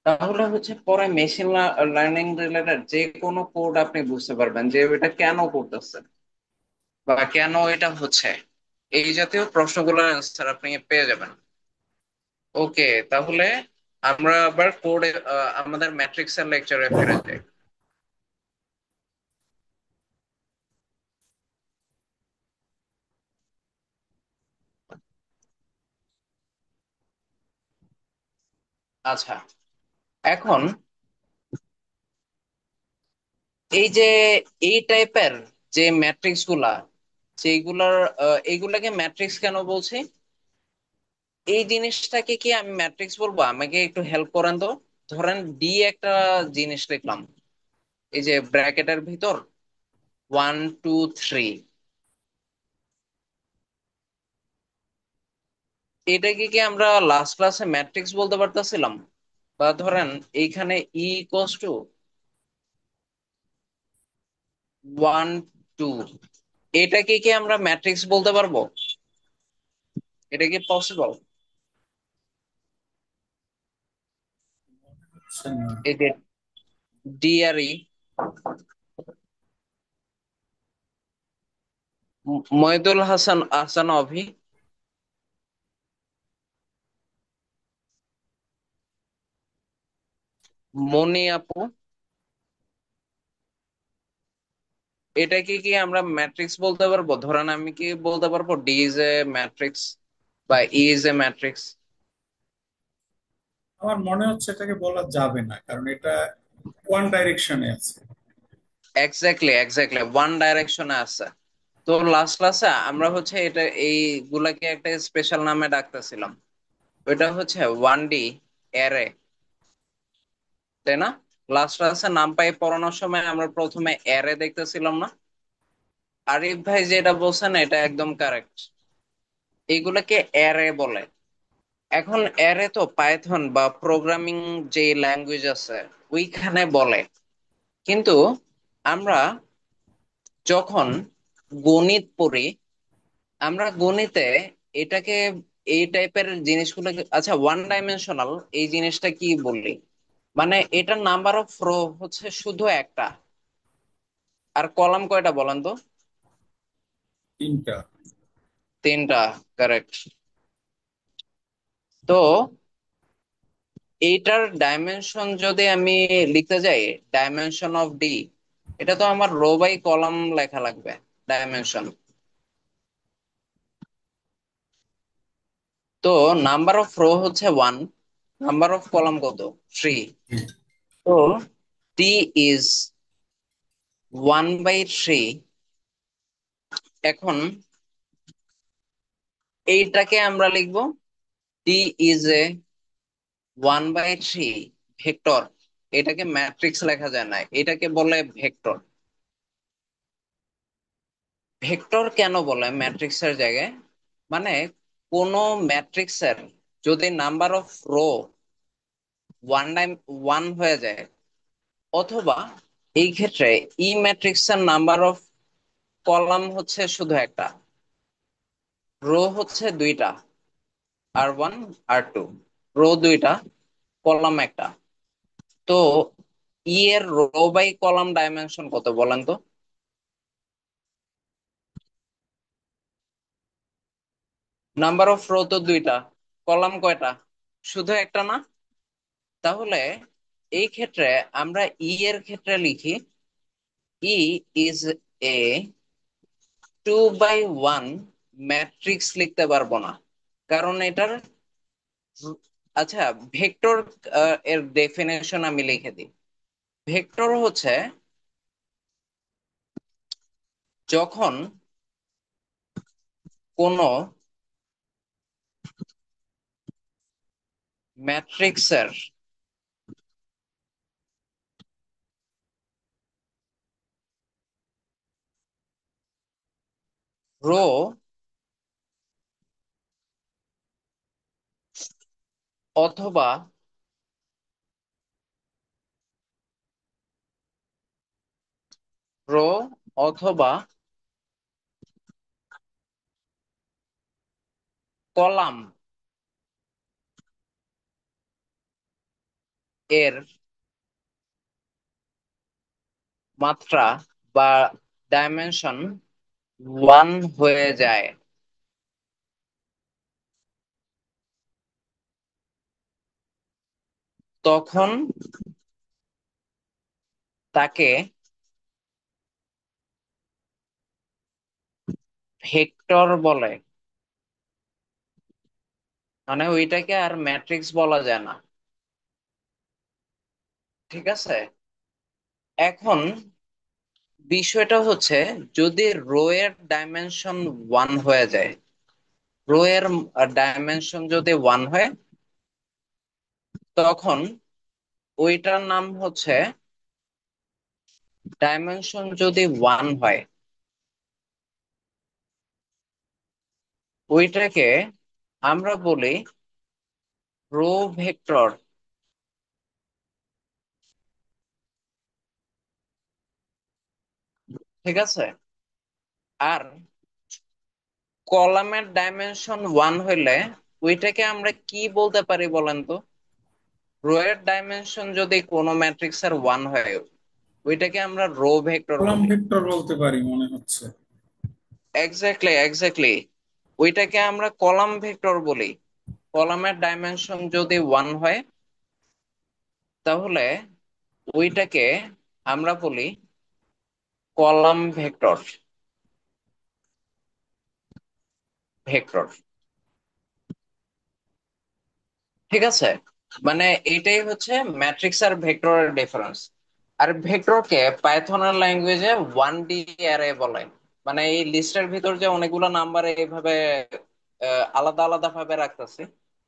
তাহলে হচ্ছে পরে মেশিন লার্নিং রিলেটেড যে কোনো কোড আপনি বুঝতে পারবেন যে এটা কেন করতেছে বা কেন এটা হচ্ছে। এই জাতীয় প্রশ্নগুলোর অ্যান্সার আপনি পেয়ে যাবেন। ওকে, তাহলে আমরা আবার কোডে, আমাদের ম্যাট্রিক্স এর লেকচারে ফিরে যাই। আচ্ছা, এখন এই যে এই টাইপের যে ম্যাট্রিক্স গুলা, যেগুলার এইগুলাকে ম্যাট্রিক্স কেন বলছি, এই জিনিসটাকে কি আমি ম্যাট্রিক্স বলবো? আমাকে একটু হেল্প করেন তো। ধরেন ডি একটা জিনিস লিখলাম, এই যে ব্র্যাকেটের ভিতর 1 2 3, এটা কি কি আমরা লাস্ট ক্লাসে ম্যাট্রিক্স বলতে পারতেছিলাম? বা ধরেন এইখানে ই ইকোয়াস টু 1 2, এটা কি কি আমরা ম্যাট্রিক্স বলতে পারবো? এটা কি পসিবল? আচ্ছা, না। এই যে ডি আর ই, মইদুল হাসান আহসান অভি, মনি আপু, এটা কি কি আমরা ম্যাট্রিক্স বলতে পারবো? ধরেন আমি কি বলতে পারবো ডি ইজ এ ম্যাট্রিক্স বা ই ইজ এ ম্যাট্রিক্স? আমার মনে হচ্ছে এটাকে বলা যাবে না, কারণ এটা ওয়ান ডাইরেকশনে আছে। এক্স্যাক্টলি এক্স্যাক্টলি ওয়ান ডাইরেকশনে আছে। তো লাস্ট ক্লাসে আমরা হচ্ছে এটা এইগুলাকে একটা স্পেশাল নামে ডাকতেছিলাম। ওইটা হচ্ছে 1D অ্যারে, তাই না? লাস্ট ক্লাসে নাম পাই পড়ানোর সময় আমরা প্রথমে অ্যারে দেখতেছিলাম না? আরিফ ভাই যেটা বলছেন এটা একদম কারেক্ট, এইগুলাকে অ্যারে বলে। এখন অ্যারে তো পাইথন বা প্রোগ্রামিং যে ল্যাঙ্গুয়েজ আছে ওইখানে বলে, কিন্তু আমরা যখন গণিত পড়ি, আমরা গণিতে এটাকে এই টাইপের জিনিসগুলো, আচ্ছা ওয়ান ডাইমেনশনাল এই জিনিসটা কি বললি? মানে এটার নাম্বার অফ রো হচ্ছে শুধু একটা, আর কলাম কয়টা বলেন তো? তিনটা। তিনটা, কারেক্ট। তো এইটার ডাইমেনশন যদি আমি লিখতে যাই, ডাইমেনশন অফ ডি, এটা তো আমার রো বাই কলাম লেখা লাগবে ডাইমেনশন। তো নাম্বার অফ রো হচ্ছে 1, নাম্বার অফ কলাম কত? 3। তো ডি ইজ 1/3। এখন এইটাকে আমরা লিখবো ডি ইজ এ 1/3 ভেক্টর। এটাকে ম্যাট্রিক্স লেখা যায় না, এটাকে বলে ভেক্টর। ভেক্টর কেন বলে ম্যাট্রিক্সের জায়গায়? মানে কোন ম্যাট্রিক্সের যদি নাম্বার অফ রো ওয়ান হয়ে যায়, অথবা এই ক্ষেত্রে ই ম্যাট্রিক্সের নাম্বার অফ কলাম হচ্ছে শুধু একটা, রো হচ্ছে দুইটা, R1 R2, রো দুইটা কলাম একটা। তো ই এর রো বাই কলাম ডাইমেনশন কত বলেন তো? নাম্বার অফ রো তো দুইটা, কলাম কয়টা? শুধু একটা না? তাহলে এই ক্ষেত্রে আমরা ই এর ক্ষেত্রে লিখি ই ইজ এ 2/1 ম্যাট্রিক্স, লিখতে পারবো না কারণ এটার, আচ্ছা ভেক্টর এর ডেফিনেশন আমি লিখে দিই। ভেক্টর হচ্ছে যখন কোনো ম্যাট্রিক্সের রো অথবা রো অথবা কলাম এর মাত্রা বা ডাইমেনশন 1 হয়ে যায়, তখন তাকে ভেক্টর বলে। মানে ওইটাকে আর ম্যাট্রিক্স বলা যায় না, ঠিক আছে? এখন বিষয়টা হচ্ছে যদি রো এর ডাইমেনশন 1 হয়ে যায়, রো এর ডাইমেনশন যদি 1 হয়, তখন ওইটার নাম হচ্ছে, ডাইমেনশন যদি 1 হয় ওইটাকে আমরা বলি রো ভেক্টর, ঠিক আছে? আর কলামের ডাইমেনশন ওয়ান হইলে ওইটাকে আমরা কি বলতে পারি বলেন তো? রো এর ডাইমেনশন যদি কোনো ম্যাট্রিক্সের ওয়ান হয়, ওইটাকে আমরা রো ভেক্টর কলাম বলি। ভেক্টর বলতে পারি মনে হচ্ছে। এক্স্যাক্টলি, এক্স্যাক্টলি, ওইটাকে আমরা কলাম ভেক্টর বলি। কলামের ডাইমেনশন যদি ওয়ান হয়, তাহলে ওইটাকে আমরা বলি কলাম ভেক্টর। ভেক্টর, ঠিক আছে? মানে এটাই হচ্ছে ম্যাট্রিক্স আর ভেক্টরের ডিফারেন্স। আর ভেক্টরকে পাইথনের ল্যাঙ্গুয়েজে 1D অ্যারে বলে। মানে এই লিস্টের ভিতর যে অনেকগুলো নাম্বার এইভাবে আলাদা আলাদা ভাবে রাখতেছে,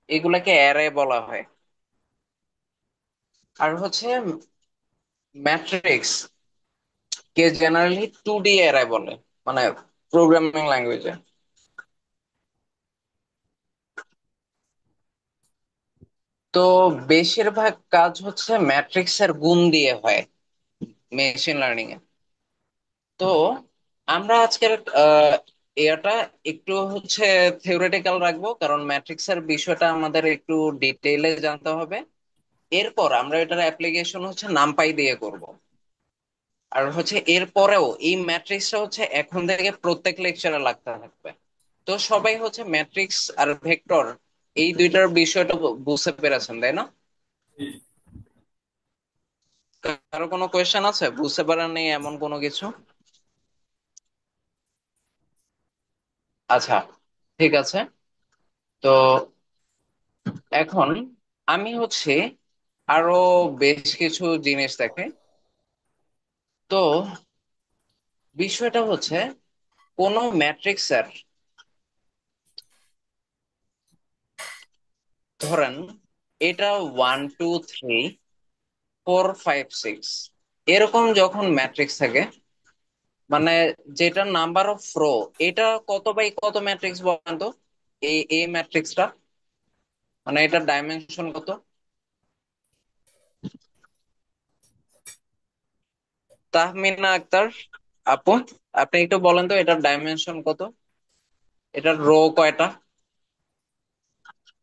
এগুলাকে অ্যারে বলা হয়। আর হচ্ছে ম্যাট্রিক্স কে জেনারেলি 2D অ্যারে বলে, মানে প্রোগ্রামিং ল্যাঙ্গুয়েজে। তো বেশিরভাগ কাজ হচ্ছে ম্যাট্রিক্সের গুণ দিয়ে হয় মেশিন লার্নিং এ। তো আমরা আজকের এটা একটু হচ্ছে থিওরিটিক্যাল রাখবো, কারণ ম্যাট্রিক্সের বিষয়টা আমাদের একটু ডিটেইলে জানতে হবে। এরপর আমরা এটার অ্যাপ্লিকেশন হচ্ছে নামপাই দিয়ে করব। আর হচ্ছে এরপরেও এই ম্যাট্রিক্সটা হচ্ছে এখন থেকে প্রত্যেক লেকচারে লাগতে থাকবে। তো সবাই হচ্ছে ম্যাট্রিক্স আর ভেক্টর এই দুইটার বিষয়টা বুঝতে পেরেছেন, তাই না? কারো কোনো কোয়েশ্চেন আছে বুঝতে পারেন নাই এমন কোনো কিছু? আচ্ছা, ঠিক আছে। তো এখন আমি হচ্ছে আরো বেশ কিছু জিনিস দেখে। তো বিষয়টা হচ্ছে কোন ম্যাট্রিক্সের, ধরেন এটা 1 2 3 4 5 6 এরকম যখন ম্যাট্রিক্স থাকে, মানে যেটা নাম্বার অফ রো, এটা কত বাই কত ম্যাট্রিক্স বলেন তো? এই এই ম্যাট্রিক্সটা মানে এটার ডাইমেনশন কত? তাহমিনা আক্তার আপু, আপনি একটু বলেন তো এটার ডাইমেনশন কত? এটার রো কয়টা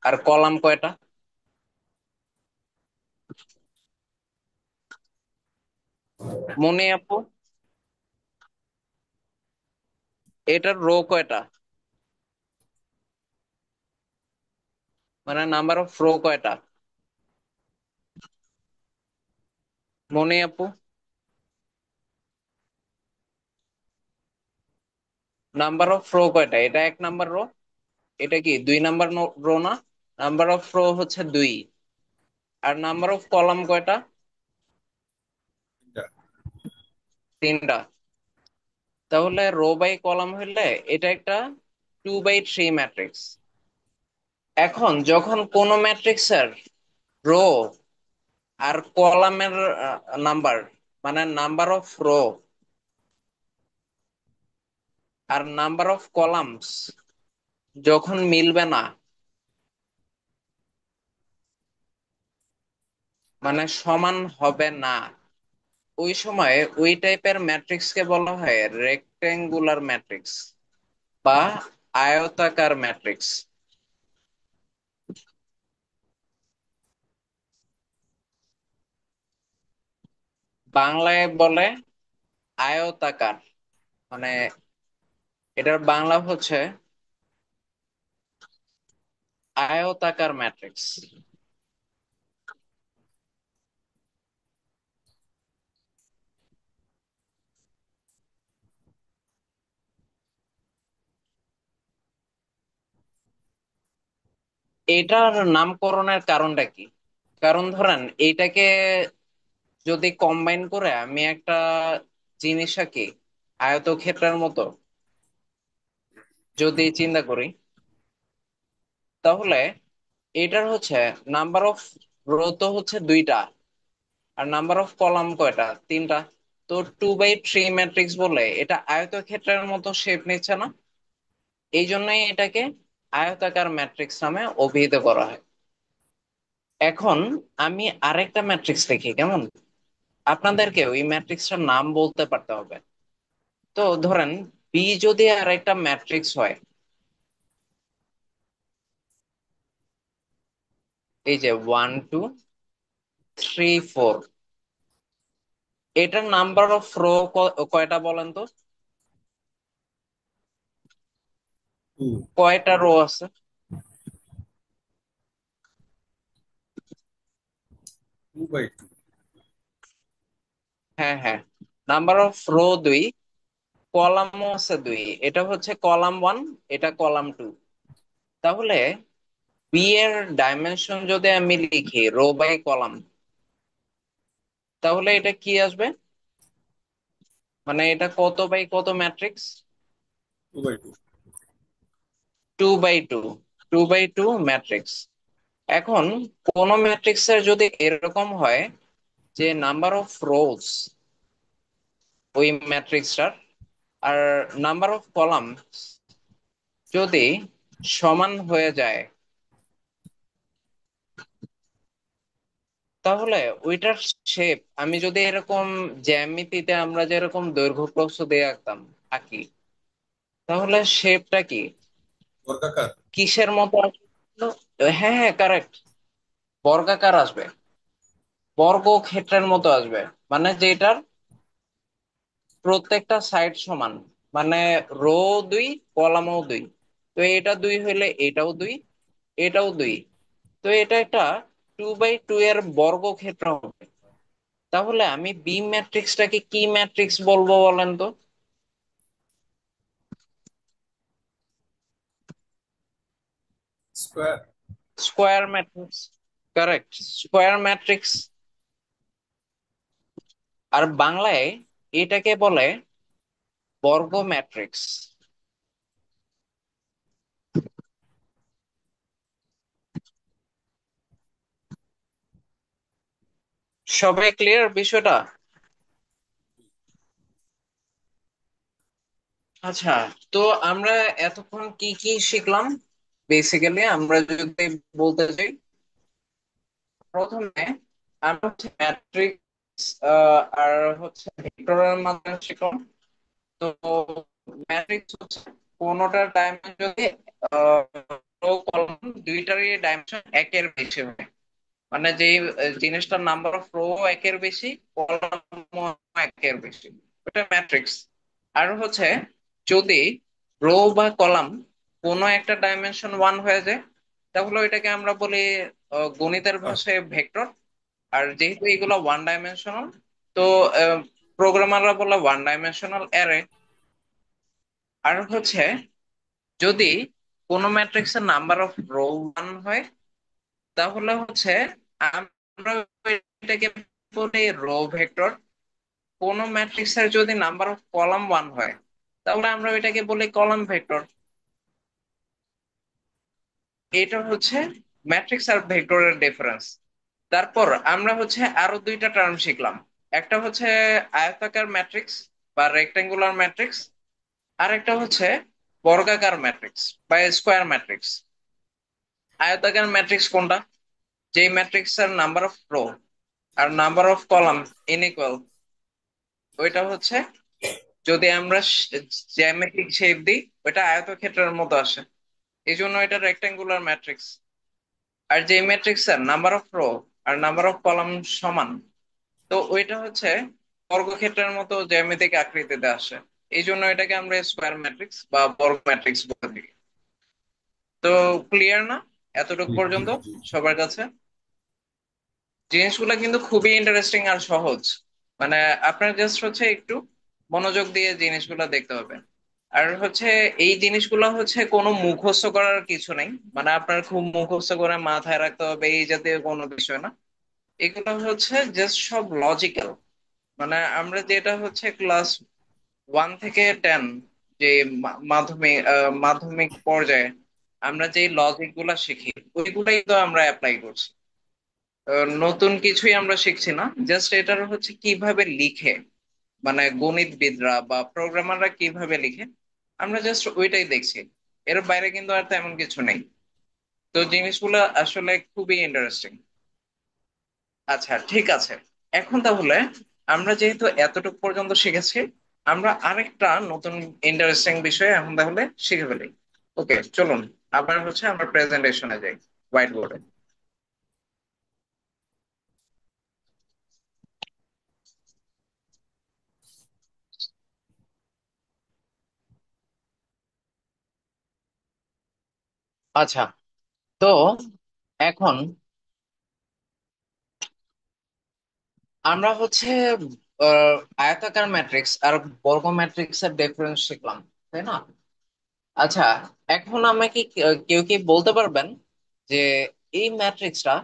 আর কলাম কয়টা? মনে আপু, এটার রো কয়টা, মানে নাম্বার অফ রো কয়টা? মনে আপু, নাম্বার অফ রো কয়টা? এটা 1 নাম্বার রো, এটা কি 2 নাম্বার রো না? নাম্বার অফ রো হচ্ছে 2। আর নাম্বার অফ কলাম কয়টা? 3টা। তাহলে রো বাই কলাম হইলে এটা একটা 2 বাই 3 ম্যাট্রিক্স। এখন যখন কোন ম্যাট্রিক্সের রো আর কলামের নাম্বার, মানে নাম্বার অফ রো আর নাম্বার অফ কলামস যখন মিলবে না, মানে সমান হবে না, ওই সময় ওই টাইপের ম্যাট্রিক্স কে বলা হয় রেক্টেঙ্গুলার ম্যাট্রিক্স বা আয়তাকার ম্যাট্রিক্স। বাংলায় বলে আয়তাকার, মানে এটার বাংলা হচ্ছে আয়তাকার ম্যাট্রিক্স। এটার নামকরণের কারণটা কি? কারণ ধরেন এইটাকে যদি কম্বাইন করে আমি একটা জিনিস আঁকি আয়তক্ষেত্রের মতো, যদি চিন্তা করি, তাহলে এটার হচ্ছে নাম্বার অফ রো তো হচ্ছে 2টা, আর নাম্বার অফ কলাম কয়টা? 3টা। তো 2 বাই 3 ম্যাট্রিক্স বলে এটা আয়তক্ষেত্রের মতো শেপ নিচ্ছে না? এই জন্যই এটাকে আয়তাকার ম্যাট্রিক্স নামে অভিহিত করা হয়। এখন আমি আরেকটা ম্যাট্রিক্স লিখি কেমন, আপনাদেরকে ওই ম্যাট্রিক্সটার নাম বলতে পারতে হবে। তো ধরেন বি যদি আরেকটা ম্যাট্রিক্স হয়, এই যে 1 2 3 4, এটার নাম্বার অফ রো কয়টা বলেন তো? টু। কয়টা রো আছে? 2/2। হ্যাঁ হ্যাঁ, নাম্বার অফ রো 2, কলামও আছে 2, এটা হচ্ছে কলাম 1, এটা কলাম 2। তাহলে বি এর ডাইমেনশন যদি আমি লিখি রো বাই কলাম, তাহলে এটা কি আসবে? মানে এটা কত বাই কত ম্যাট্রিক্স? 2/2। 2 by 2, 2 by 2 matrix. এখন কোন ম্যাট্রিক্সের যদি এরকম হয় যে নাম্বার অফ রোজ ওই ম্যাট্রিক্সটার আর নাম্বার অফ কলাম যদি সমান হয়ে যায়, তাহলে ওইটার শেপ আমি যদি এরকম জ্যামিতিতে আমরা যেরকম দৈর্ঘ্য প্রস্থ দিয়ে আঁকতাম আঁকি, তাহলে শেপটা কি বর্গাকার। কিসের মতো আসবে? হ্যাঁ হ্যাঁ, কারেক্ট, বর্গাকার আসবে, বর্গক্ষেত্রের মতো আসবে। মানে যেটার প্রত্যেকটা সাইড সমান, মানে রো 2 কলামও 2, তো এটা 2 হইলে এটাও 2, এটাও 2, তো এটা একটা 2 বাই 2 এর বর্গক্ষেত্র হবে। তাহলে আমি বি ম্যাট্রিক্সটাকে কি ম্যাট্রিক্স বলবো বলেন তো? Square. Square matrix, correct, square matrix. আর বাংলায় এটাকে বলে বর্গ ম্যাট্রিক্স। সবাই ক্লিয়ার বিষয়টা? আচ্ছা, তো আমরা এতক্ষণ কি কি শিখলাম? বেসিক্যালি আমরা যদি বলতে চাই, প্রথমে আমরা হচ্ছে ম্যাট্রিক্স আর হচ্ছে ভেক্টরের মাধ্যমে শিখলাম। তো ম্যাট্রিক্স হচ্ছে কোনোটার ডাইমেনশন যদি রো কলাম দুইটারই ডাইমেনশন একের বেশি হয়, মানে যে জিনিসটার নাম্বার অফ রো একের বেশি, কলাম একের বেশি, এটা ম্যাট্রিক্স। আর হচ্ছে যদি রো বা কলাম কোনো একটা ডাইমেনশন 1 হয়ে যায়, তাহলে ওইটাকে আমরা বলি গণিতের আর ভাষায় ভেক্টর। আর যেহেতু এগুলো 1 ডাইমেনশনাল, তো প্রোগ্রামাররা বলে 1 ডাইমেনশনাল অ্যারে। আর হচ্ছে যদি কোনো ম্যাট্রিক্সের নাম্বার অফ রো 1 হয়, তাহলে হচ্ছে আমরা এটাকে বলি রো ভেক্টর। কোন ম্যাট্রিক্সের যদি নাম্বার অফ কলাম 1 হয়, তাহলে আমরা এটাকে বলি কলাম ভেক্টর। এটা হচ্ছে ম্যাট্রিক্স আর ভেক্টরের ডিফারেন্স। তারপর আমরা হচ্ছে আরো দুইটা টার্ম শিখলাম। একটা হচ্ছে আয়তাকার ম্যাট্রিক্স বা রেক্টেঙ্গুলার ম্যাট্রিক্স, আর একটা হচ্ছে বর্গাকার ম্যাট্রিক্স বা স্কোয়ার ম্যাট্রিক্স। আয়তাকার ম্যাট্রিক্স কোনটা? যেই ম্যাট্রিক্সের নাম্বার অফ রো আর নাম্বার অফ কলাম ইনইকুয়াল, ওইটা হচ্ছে যদি আমরা জ্যামিতিক শেপ দিই, ওইটা আয়তক্ষেত্রের মতো আসে, এই জন্য এটা রেক্টেঙ্গুলার ম্যাট্রিক্স। আর যে ম্যাট্রিক্সের নাম্বার অফ রো আর নাম্বার অফ কলাম সমান, তো ওইটা হচ্ছে বর্গক্ষেত্রের মতো জ্যামিতিক আকৃতিতে আসে, এই জন্য এটাকে আমরা স্কোয়ার ম্যাট্রিক্স বা বর্গ ম্যাট্রিক্স বলে থাকি। তো ক্লিয়ার না এতটুকু জি জি পর্যন্ত জি। সবার কাছে? জিনিসগুলো কিন্তু খুবই ইন্টারেস্টিং আর সহজ, মানে আপনার জাস্ট হচ্ছে একটু মনোযোগ দিয়ে জিনিসগুলো দেখতে হবে। আর হচ্ছে এই জিনিসগুলো হচ্ছে কোনো মুখস্থ করার কিছু নেই, মানে আপনার খুব মুখস্থ করে মাথায় রাখতে হবে এই জাতীয় কোনো বিষয় না। এগুলো হচ্ছে জাস্ট সব লজিক্যাল। মানে আমরা যেটা হচ্ছে ক্লাস 1 থেকে 10, যে মাধ্যমিক পর্যায়ে আমরা যে লজিক গুলা শিখি, ওইগুলাই তো আমরা অ্যাপ্লাই করছি। নতুন কিছুই আমরা শিখছি না, জাস্ট এটার হচ্ছে কিভাবে লিখে, মানে গণিতবিদরা বা প্রোগ্রামাররা কিভাবে লিখে, আমরা জাস্ট ওইটাই দেখছি। এর বাইরে কিন্তু আর তেমন কিছু নেই। তো জিনিসগুলো আসলে খুবই ইন্টারেস্টিং। আচ্ছা ঠিক আছে, এখন তাহলে আমরা যেহেতু এতটুকু পর্যন্ত শিখেছি, আমরা আরেকটা নতুন ইন্টারেস্টিং বিষয় এখন তাহলে শিখে ফেলি। ওকে চলুন, আবার হচ্ছে আমরা প্রেজেন্টেশনে যাই, হোয়াইট বোর্ডে। আচ্ছা, তো এখন আমরা হচ্ছে আয়তাকার ম্যাট্রিক্স আর বর্গ ম্যাট্রিক্স এর ডিফারেন্স শিখলাম, তাই না? আচ্ছা, এখন আমাকে কেউ কি বলতে পারবেন যে এই ম্যাট্রিক্সটা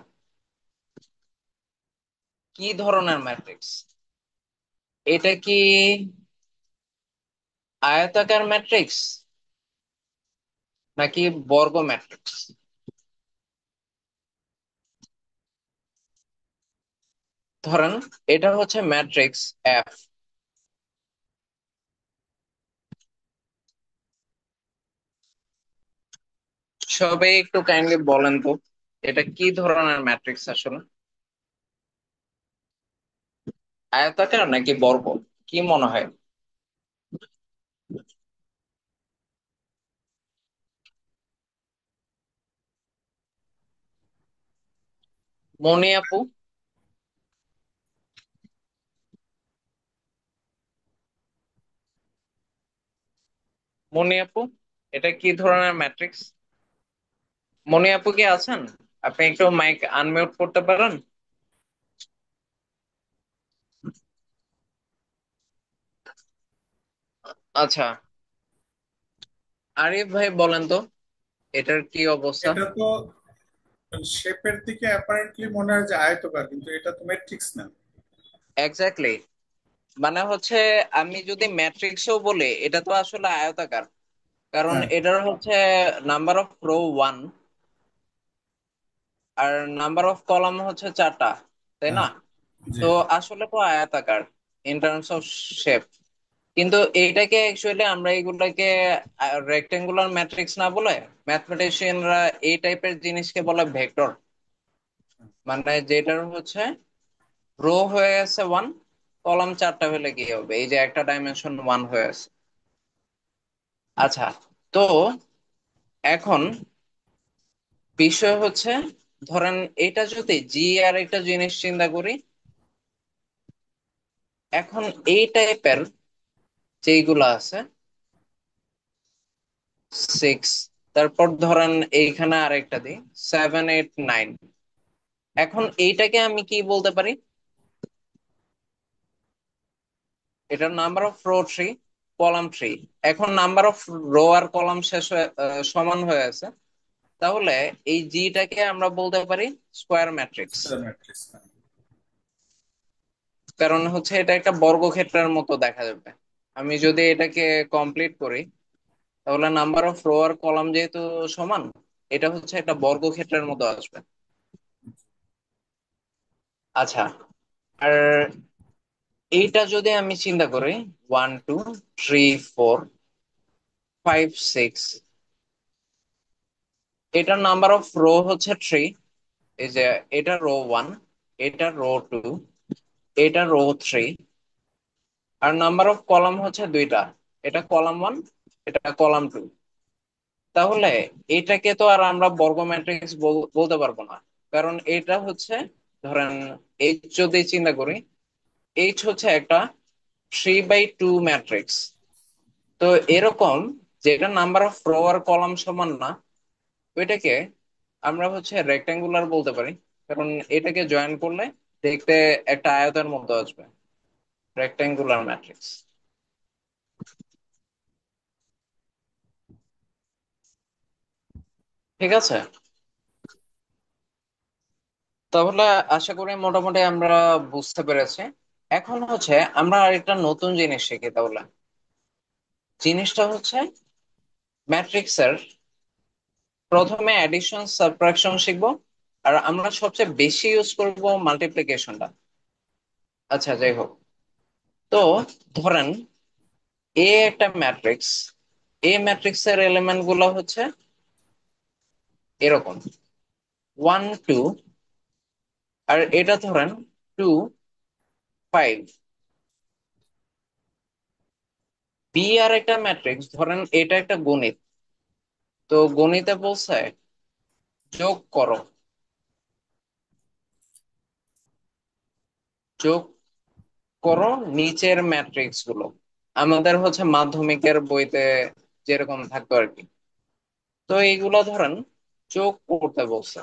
কি ধরনের ম্যাট্রিক্স? এটা কি আয়তাকার ম্যাট্রিক্স নাকি বর্গ ম্যাট্রিক্স? ধরেন এটা হচ্ছে ম্যাট্রিক্স এফ। সবাই একটু কাইন্ডলি বলেন তো, এটা কি ধরনের ম্যাট্রিক্স আসলে? আয়তাকার নাকি বর্গ, কি মনে হয়? মনি আপু, মনি আপু, এটা কি ধরনের ম্যাট্রিক্স? মনি আপু কি আছেন? আপনি একটু মাইক আনমিউট করতে পারেন? আচ্ছা, আরিফ ভাই বলেন তো, এটার কি অবস্থা? এটা তো শেপের দিকে অ্যাপারেন্টলি মনে হয় যে আয়তকার, কিন্তু এটা তো ম্যাট্রিক্স না। এক্স্যাক্টলি, মানে হচ্ছে আমি যদি ম্যাট্রিক্সও বলি, এটা তো আসলে আয়তাকার, কারণ হ্যাঁ, এটার হচ্ছে নাম্বার অফ রো 1 আর নাম্বার অফ কলাম হচ্ছে 4টা, তাই না? হ্যাঁ, জি। তো আসলে তো আয়তাকার ইন টার্মস অফ শেপ। কিন্তু এইটাকে অ্যাকচুয়ালি আমরা এইগুলাকে রেক্টেঙ্গুলার ম্যাট্রিক্স না বলে, ম্যাথমেটিশিয়ানরা এই টাইপের জিনিসকে বলে ভেক্টর। মানে যেটার হচ্ছে রো হয়ে আছে 1, কলাম 4টা হলে কি হবে, এই যে একটা ডাইমেনশন 1 হয়ে আছে। আচ্ছা, তো এখন বিষয় হচ্ছে, ধরেন এটা যদি জি আর একটা জিনিস চিন্তা করি, এখন এই টাইপের যেইগুলো আছে 6, তারপর ধরেন এইখানে আরেকটা দিই 7, 8, 9, এখন এইটাকে আমি কি বলতে পারি? এটার নাম্বার অফ রো 3, কলাম 3। এখন নাম্বার অফ রো আর কলাম শেষ হয়ে সমান হয়ে আছে, তাহলে এই জিটাকে আমরা বলতে পারি স্কোয়ার ম্যাট্রিক্স। Square matrix. কারণ হচ্ছে এটা একটা বর্গক্ষেত্রের মতো দেখা যাবে। আমি যদি এটাকে কমপ্লিট করি, তাহলে নাম্বার অফ রো আর কলাম যেহেতু সমান, এটা হচ্ছে একটা বর্গক্ষেত্রের মতো আসবে। আচ্ছা, আর এইটা যদি আমি চিন্তা করি, 1, 2, 3, 4, 5, 6, এটার নাম্বার অফ রো হচ্ছে 3। এই যে এটা রো 1, এটা রো 2, এটা রো 3, আর নাম্বার অফ কলাম হচ্ছে 2টা, এটা কলাম 1, এটা কলাম 2। তাহলে এটাকে তো আর আমরা বর্গ ম্যাট্রিক্স বলতে পারবো না, কারণ এটা হচ্ছে, ধরেন এইচ যদি চিন্তা করি, এইচ হচ্ছে একটা 3/2 ম্যাট্রিক্স। তো এরকম যেটা নাম্বার অফ রো আর কলাম সমান না, ওইটাকে আমরা হচ্ছে রেক্টেঙ্গুলার বলতে পারি, কারণ এটাকে জয়েন করলে দেখতে একটা আয়তের মতো আসবে, রেক্টেঙ্গুলার ম্যাট্রিক্স। ঠিক আছে, তাহলে আশা করি মোটামুটি আমরা বুঝতে পেরেছি। এখন হচ্ছে আমরা আরেকটা নতুন জিনিস শিখি তাহলে। জিনিসটা হচ্ছে ম্যাট্রিক্সের প্রথমে অ্যাডিশন সাবট্রাকশন শিখবো, আর আমরা সবচেয়ে বেশি ইউজ করব মাল্টিপ্লিকেশনটা। আচ্ছা যাই হোক, তো ধরেন এ একটা ম্যাট্রিক্স, এই ম্যাট্রিক্সের এলিমেন্ট গুলো হচ্ছে এরকম 1 2, আর এটা ধরেন 2 5। বি আর একটা ম্যাট্রিক্স, ধরেন এটা একটা গণিত। তো গণিতে বলছে যোগ করো, যোগ করো নিচের ম্যাট্রিক্স গুলো। আমাদের হচ্ছে মাধ্যমিকের বইতে যেরকম থাকতো আর কি। তো এইগুলো ধরেন যোগ করতে বলছে।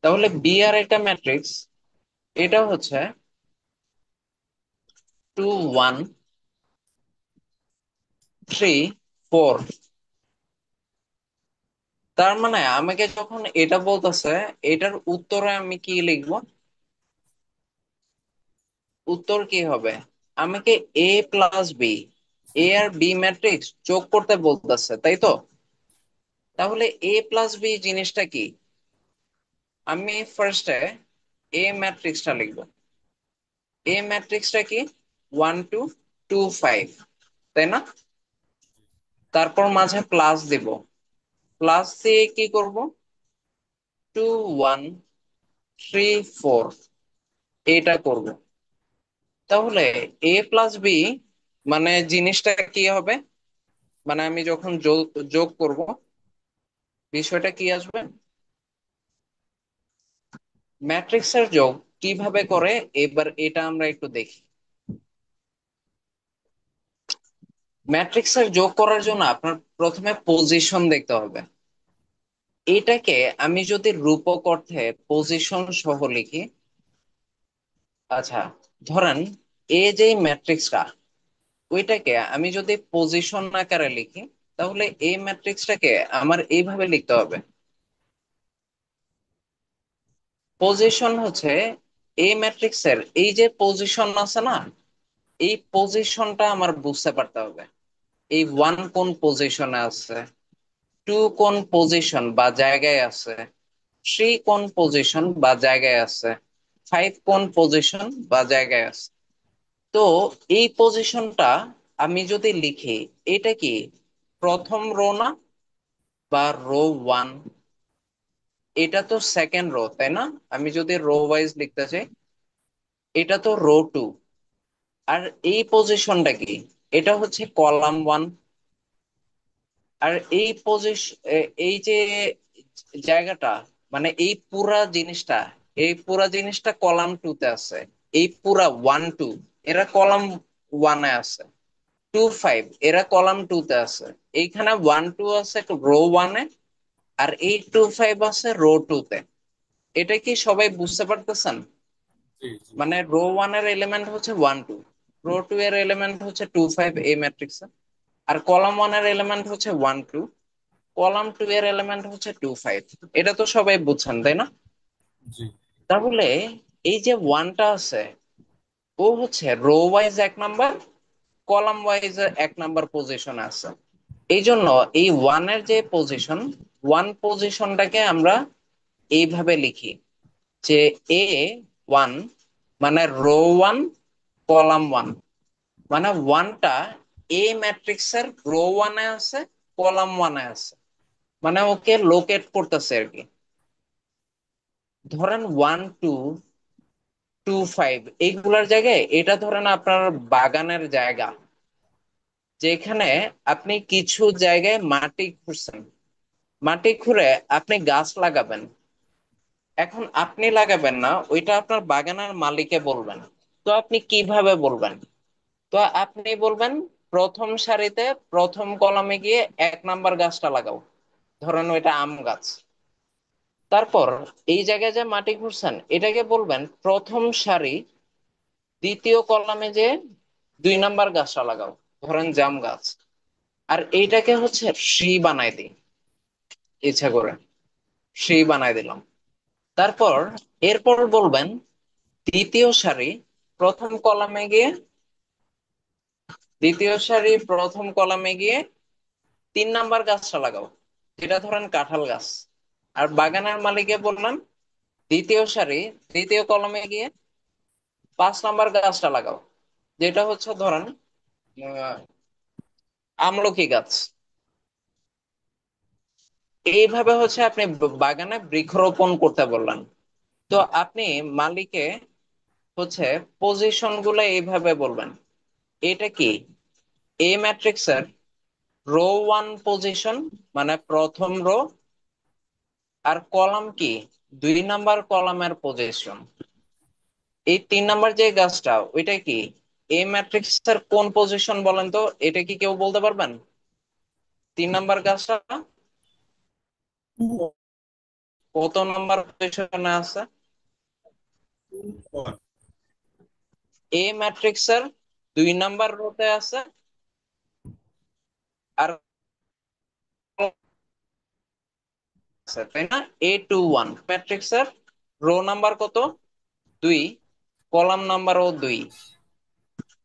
তাহলে বি আর একটা ম্যাট্রিক্স, এটা হচ্ছে 2 1 3 4। তার মানে আমাকে যখন এটা বলতেছে, এটার উত্তরে আমি কি লিখবো? উত্তর কি হবে? আমাকে এ প্লাস বি, এ আর বি ম্যাট্রিক্স যোগ করতে বলতেছে, তাই তো? তাহলে এ প্লাস বি জিনিসটা কি? আমি ফার্স্টে এ ম্যাট্রিক্সটা লিখবো। এ ম্যাট্রিক্সটা কি? 1 2 2 5, তাই না? তারপর মাঝে প্লাস দিব, প্লাস দিয়ে কি করব? 2 1 3 4, এটা করব। তাহলে এ প্লাস বি মানে জিনিসটা কি হবে? মানে আমি যখন যোগ যোগ করব, বিষয়টা কি আসবে? ম্যাট্রিক্সের যোগ কিভাবে করে, এবার এটা আমরা একটু দেখি। ম্যাট্রিক্সের যোগ করার জন্য আপনার প্রথমে পজিশন দেখতে হবে। এটাকে আমি যদি রূপক অর্থে পজিশন সহ লিখি, আচ্ছা, ধরেন এ যে ম্যাট্রিক্সটা, ওইটাকে আমি যদি পজিশন আকারে লিখি, তাহলে এই ম্যাট্রিক্সটাকে আমার এইভাবে লিখতে হবে। পজিশন হচ্ছে এই ম্যাট্রিক্সের এই যে পজিশন আছে না, এই পজিশনটা আমার বুঝতে পারতে হবে। এই 1 কোন পজিশনে আছে, 2 কোন পজিশন বা জায়গায় আছে, 3 কোন পজিশন বা জায়গায় আছে, 5 কোন পজিশন বা জায়গায় আছে। তো এই পজিশনটা আমি যদি লিখি, এটা কি প্রথম রো না, বা রো 1? এটা তো সেকেন্ড রো, তাই না? আমি যদি রো ওয়াইজ লিখতে চাই, এটা তো রো 2। আর এই পজিশনটা কি? এটা হচ্ছে কলাম 1। আর এই পজিশন, এই যে জায়গাটা, মানে এই পুরা জিনিসটা কলাম 2 তে আছে। এই পুরা 1 2 এরা কলাম 1 এ আছে। 2 5 এরা কলাম 2 তে আছে। এইখানে 1 2 আছে রো 1 এ, আর এই 2 5 আছে রো 2 তে। এটা কি সবাই বুঝতে পারতেছেন? জি জি। মানে রো 1 এর এলিমেন্ট হচ্ছে 1 2, রো 2 এর এলিমেন্ট হচ্ছে 2 5 এই ম্যাট্রিক্সে, আর কলাম 1 এর এলিমেন্ট হচ্ছে 1 2, কলাম 2 এর এলিমেন্ট হচ্ছে 2 5। এটা তো সবাই বুঝছেন, তাই না? জি তাহলে এই যে ওয়ানটা আছে, ও হচ্ছে rho wise 1 number, column wise 1 number position আছে। এই জন্য এই ওয়ানের যে পজিশন, ওয়ান পজিশনটাকে আমরা এইভাবে লিখি যে A1 মানে রো 1 কলাম 1। মানে ওয়ানটা এ ম্যাট্রিক্সের রো 1-এ আছে, কলাম 1-এ আছে। মানে ওকে লোকেট করতেছে আর কি। ধরেন 1 2 2 5 এইগুলার জায়গায় এটা ধরেন আপনার বাগানের জায়গা, যেখানে আপনি কিছু জায়গায় মাটি খুঁড়ছেন। মাটি খুঁড়ে আপনি গাছ লাগাবেন। এখন আপনি লাগাবেন না, ওইটা আপনার বাগানের মালিককে বলবেন। তো আপনি কিভাবে বলবেন? তো আপনি বলবেন প্রথম সারিতে প্রথম কলামে গিয়ে 1 নাম্বার গাছটা লাগাও। ধরেন ওইটা আম গাছ। তারপর এই জায়গায় যে মাটি খুঁড়ছেন, এটাকে বলবেন প্রথম সারি দ্বিতীয় কলামে যে 2 নাম্বার গাছটা লাগাও, ধরেন জাম গাছ। আর এইটাকে হচ্ছে শ্রী বানাই দিই, ইচ্ছা করে শ্রী বানাই দিলাম। তারপর এরপর বলবেন দ্বিতীয় সারি প্রথম কলামে গিয়ে দ্বিতীয় সারি প্রথম কলামে গিয়ে 3 নাম্বার গাছটা লাগাও, যেটা ধরেন কাঁঠাল গাছ। আর বাগানের মালিককে বললাম দ্বিতীয় সারি দ্বিতীয় কলামে গিয়ে 5 নাম্বার গাছটা লাগাও, যেটা হচ্ছে ধরেন আহ, আমলকি গাছ। এইভাবে হচ্ছে আপনি বাগানে বৃক্ষরোপণ করতে বললেন। তো আপনি মালিকে হচ্ছে পজিশন গুলো এইভাবে বলবেন, এটা কি এ ম্যাট্রিক্সের রো ওয়ান পজিশন, মানে প্রথম রো, আর কলাম কি 2 নাম্বার কলামের পজিশন। এই 3 নাম্বার যে গাছটা ওইটা কি এ ম্যাট্রিক্সের কোন পজিশন বলেন তো, এটা কি কেউ বলতে পারবেন? 3 নাম্বার গাছটা টু কত নাম্বার পজিশনে আছে? ওয়ান। এ ম্যাট্রিক্সের 2 নাম্বার রোতে আছে, আর আছে, তাই না? A21 ম্যাট্রিক্সের রো নাম্বার কত? 2, কলাম নাম্বারও 2।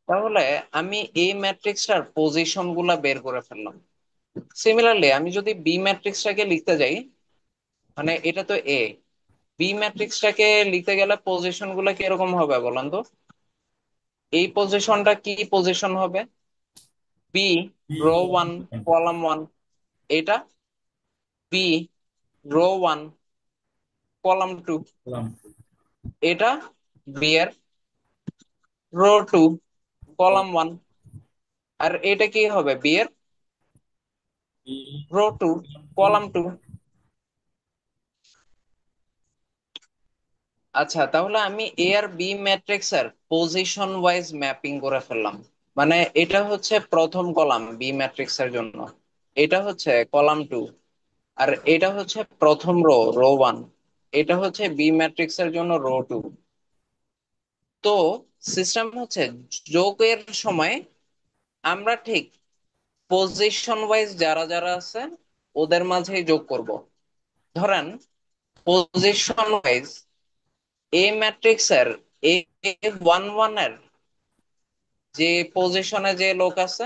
তাহলে আমি এই ম্যাট্রিক্সটার পজিশন গুলা বের করে ফেললাম। সিমিলারলি আমি যদি বি ম্যাট্রিক্সটাকে লিখতে যাই, মানে এটা তো এ, বি ম্যাট্রিক্সটাকে লিখতে গেলে পজিশন গুলা কিরকম হবে বলেন তো? এই পজিশনটা কি পজিশন হবে? B B row one 1 column 1, এটা বি রো 1 কলাম 2, কলাম এটা বি এর রো 2 কলাম 1, আর এটা কি হবে বি এর বি রো 2 টু। কলাম 2। আচ্ছা, তাহলে আমি এ আর বি ম্যাট্রিক্স এর পজিশন ওয়াইজ ম্যাপিং করে ফেললাম। মানে এটা হচ্ছে প্রথম কলাম বি ম্যাট্রিক্স এর জন্য, এটা হচ্ছে কলাম 2, আর এটা হচ্ছে প্রথম রো, রো 1, এটা হচ্ছে বি ম্যাট্রিক্স এর জন্য রো 2। তো সিস্টেম হচ্ছে যোগের সময় আমরা ঠিক পজিশন ওয়াইজ যারা যারা আছে ওদের মাঝেই যোগ করব। ধরেন পজিশন ওয়াইজ এ ম্যাট্রিক্স এর A11 এর যে পজিশনে যে লোক আছে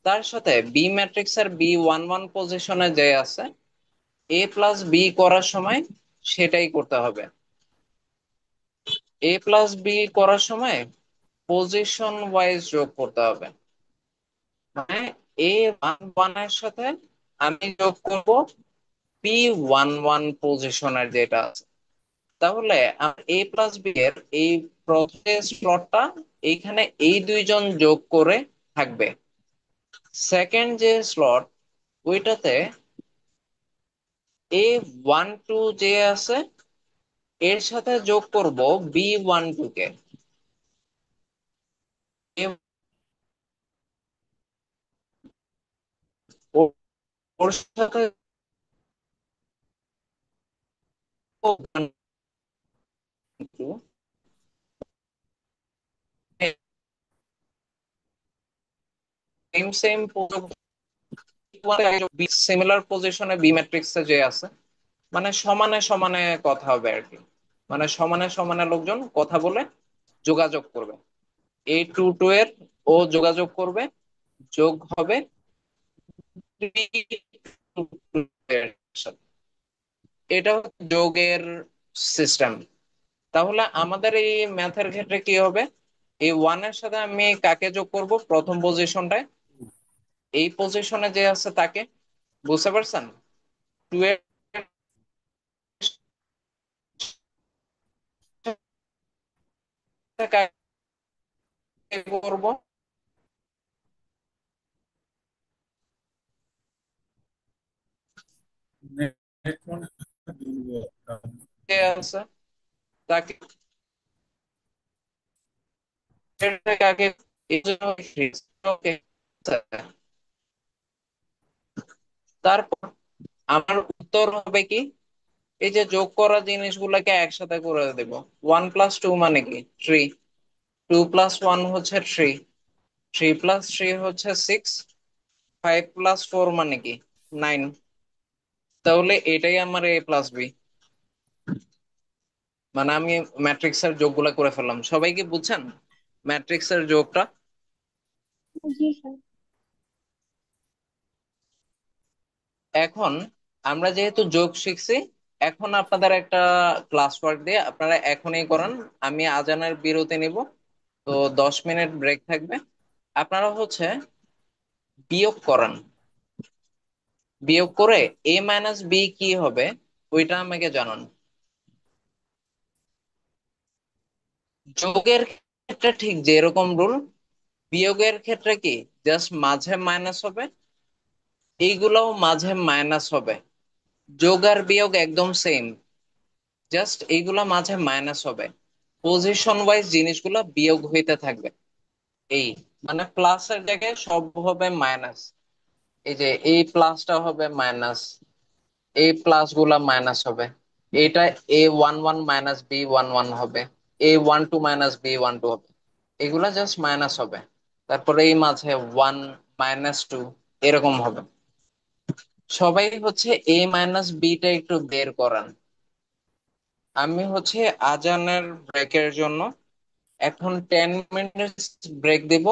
তার সাথে বি ম্যাট্রিক্স এর B11 পজিশনে যে আছে, এ প্লাস বি করার সময় সেটাই করতে হবে। এ প্লাস বি করার সময় পজিশন ওয়াইজ যোগ করতে হবে। মানে A11 এর সাথে আমি যোগ করব B11 পজিশনের যেটা আছে। তাহলে এ প্লাস বি এর এই প্রথম স্লটটা এইখানে এই দুইজন যোগ করে থাকবে। সেকেন্ড যে স্লট ওইটাতে A12 যে আছে এর সাথে যোগ করব B12 কে। এ- ও- ওর সাথে সেম সেম সিমিলার পজিশনে বি ম্যাট্রিক্সে যে আছে, মানে সমানে সমানে কথা হবে আর কি। মানে সমানে সমানে লোকজন কথা বলে যোগাযোগ করবে। A22 এর ও যোগাযোগ করবে, যোগ হবে B22 এর সাথে। এটা হচ্ছে যোগের সিস্টেম। তাহলে আমাদের এই ম্যাথের ক্ষেত্রে কি হবে? এই ওয়ানের সাথে আমি কাকে যোগ করব প্রথম পজিশনটায়? এই পজিশনে যে আছে তাকে। বুঝতে পারছেন? 2 এর সাথে কাকে করব? নেট মনে হয় দুর্বল। কে আছে তাকে, এর থেকে আগে এই জন্য ওকে। তারপর আমার উত্তর হবে কি, এই যে যোগ করা জিনিসগুলোকে একসাথে করে দেব। 1 + 2 মানে কি 3, 2 + 1 হচ্ছে 3, 3 + 3 হচ্ছে 6, 5 + 4 মানে কি 9। তাহলে এটাই আমার A+B। মানে আমি ম্যাট্রিক্সের যোগগুলা করে ফেললাম। সবাই কি বুঝছেন ম্যাট্রিক্সের যোগটা? জি স্যার। এখন আমরা যেহেতু যোগ শিখছি, এখন আপনাদের একটা ক্লাস ওয়ার্ক দিয়ে আপনারা এখনই করান। আমি আজানের বিরতি নিব, তো 10 মিনিট ব্রেক থাকবে। আপনারা হচ্ছে বিয়োগ করেন, বিয়োগ করে এ মাইনাস বি কি হবে ওইটা আমাকে জানান। যোগের ক্ষেত্রে ঠিক যেরকম রুল, বিয়োগের ক্ষেত্রে কি জাস্ট মাঝে মাইনাস হবে, এইগুলাও মাঝে মাইনাস হবে। যোগ আর বিয়োগ একদম সেম, জাস্ট এইগুলা মাঝে মাইনাস হবে। পজিশন ওয়াইজ জিনিসগুলো বিয়োগ হইতে থাকবে। এই মানে প্লাসের জায়গায় সব হবে মাইনাস। এই যে এই প্লাসটা হবে মাইনাস, এই প্লাস গুলা মাইনাস হবে। এটা A11 মাইনাস B11 হবে, A12 মাইনাস B12 হবে। এগুলা জাস্ট মাইনাস হবে। তারপরে এই মাঝে 1 - 2 এরকম হবে। সবাই হচ্ছে A - Bটা একটু বের করান। আমি হচ্ছে আজানের ব্রেকের জন্য এখন 10 মিনিট ব্রেক দিব।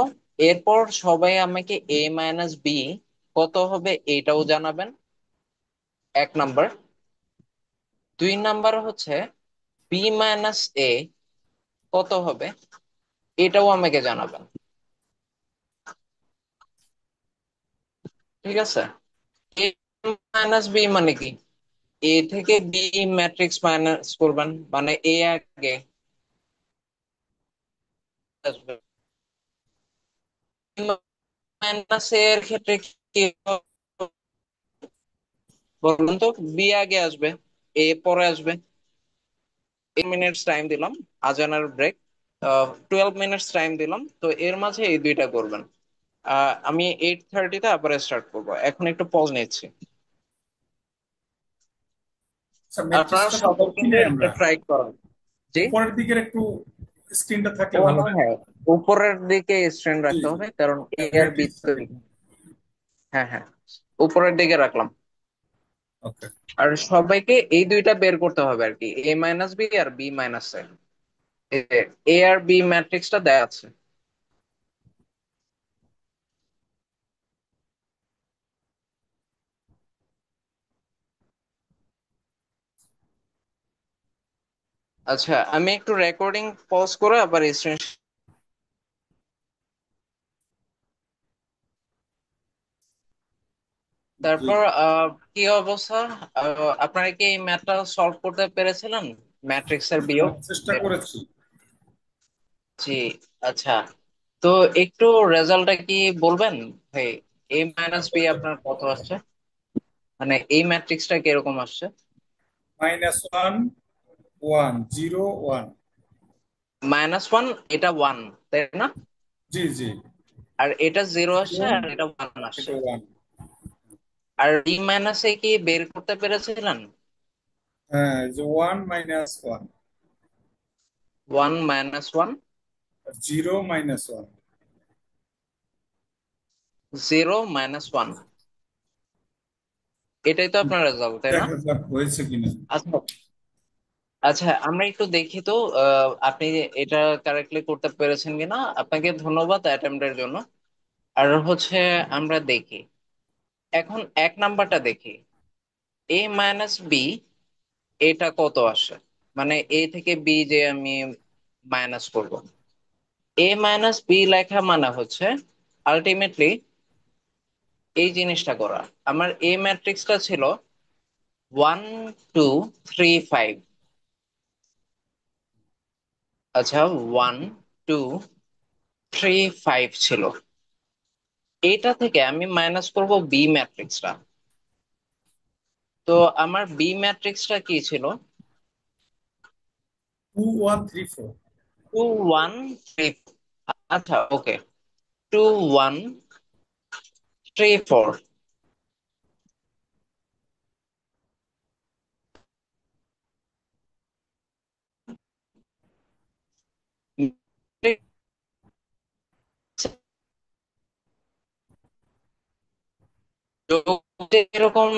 এরপর সবাই আমাকে A - B কত হবে এটাও জানাবেন, 1 নাম্বার। 2 নাম্বার হচ্ছে B - A কত হবে এটাও আমাকে জানাবেন। ঠিক আছে? A - B মানে কি, এ থেকে বি ম্যাট্রিক্স মাইনাস করবেন, মানে এ আগে আসবে। মাইনাস এর ক্ষেত্রে কি হবে বলুন তো? বি আগে আসবে, এ পরে আসবে। 10 মিনিটস টাইম দিলাম, আজানের ব্রেক 12 মিনিটস টাইম দিলাম, তো এর মাঝে এই দুইটা করবেন। আমি 8:30-তে আবার স্টার্ট করবো, এখন একটু পজ নিচ্ছি। আচ্ছা, আপনারা ম্যাট্রিক্সটা তো সবাই করছি কিন্তু না এটা আমরা। ট্রাই করেন। জি। উপরের দিকের একটু স্ক্রিনটা থাকলে ও ভালো হ্যাঁ হয়। হ্যাঁ, উপরের দিকে স্ট্রেন জি রাখতে জি, হবে কারণ এ আর বি ম্যাট্রিক্সটা তো। দেখুন। হ্যাঁ হ্যাঁ, উপরের দিকে রাখলাম। ওকে। আর সবাইকে এই দুইটা বের করতে হবে আর কি, A - B আর B - A। এ আর বি ম্যাট্রিক্সটা দেয়া আছে। আচ্ছা, আমি একটু রেকর্ডিং পজ করে আবার স্ক্রিন। জি, তারপর কি অবস্থা? আপনারা কি এই ম্যাথটা সলভ করতে পেরেছিলেন, ম্যাট্রিক্সের বিয়োগ? চেষ্টা করেছি। জি। আচ্ছা, তো একটু রেজাল্টটা কি বলবেন ভাই? A - B আপনার কত আসছে, মানে এই ম্যাট্রিক্সটা কিরকম আসছে? -1 1 0 1। -1, এটা 1, তাই না? জি জি। আর এটা 0 আসছে 0, আর এটা 1 আসছে। এটা 1। আর B - কি বের করতে পেরেছিলেন? হ্যাঁ, যে 1 - 1, 1 - 1, 0 - 1। 0 - 1, এটাই তো আপনার রেজাল্ট, তাই না? দেখা যাক হয়েছে কিনা। আচ্ছা আচ্ছা, আমরা একটু দেখি তো আপনি এটা কারেক্টলি করতে পেরেছেন কিনা। আপনাকে ধন্যবাদ অ্যাটেম্পটের জন্য। আর হচ্ছে আমরা দেখি এখন 1 নাম্বারটা দেখি। A - B এটা কত আসে, মানে এ থেকে বি যে আমি মাইনাস করব। A - B লেখা মানে হচ্ছে আলটিমেটলি এই জিনিসটা করা। আমার এ ম্যাট্রিক্সটা ছিল 1 2 3 5। আচ্ছা, 1 2 3 5 ছিল। এটা থেকে আমি মাইনাস করব বি ম্যাট্রিক্সটা। তো আমার বি ম্যাট্রিক্সটা কি ছিল? 2 1 3 4। 2 1 3। আচ্ছা ওকে, 2 1 3 4। এরকম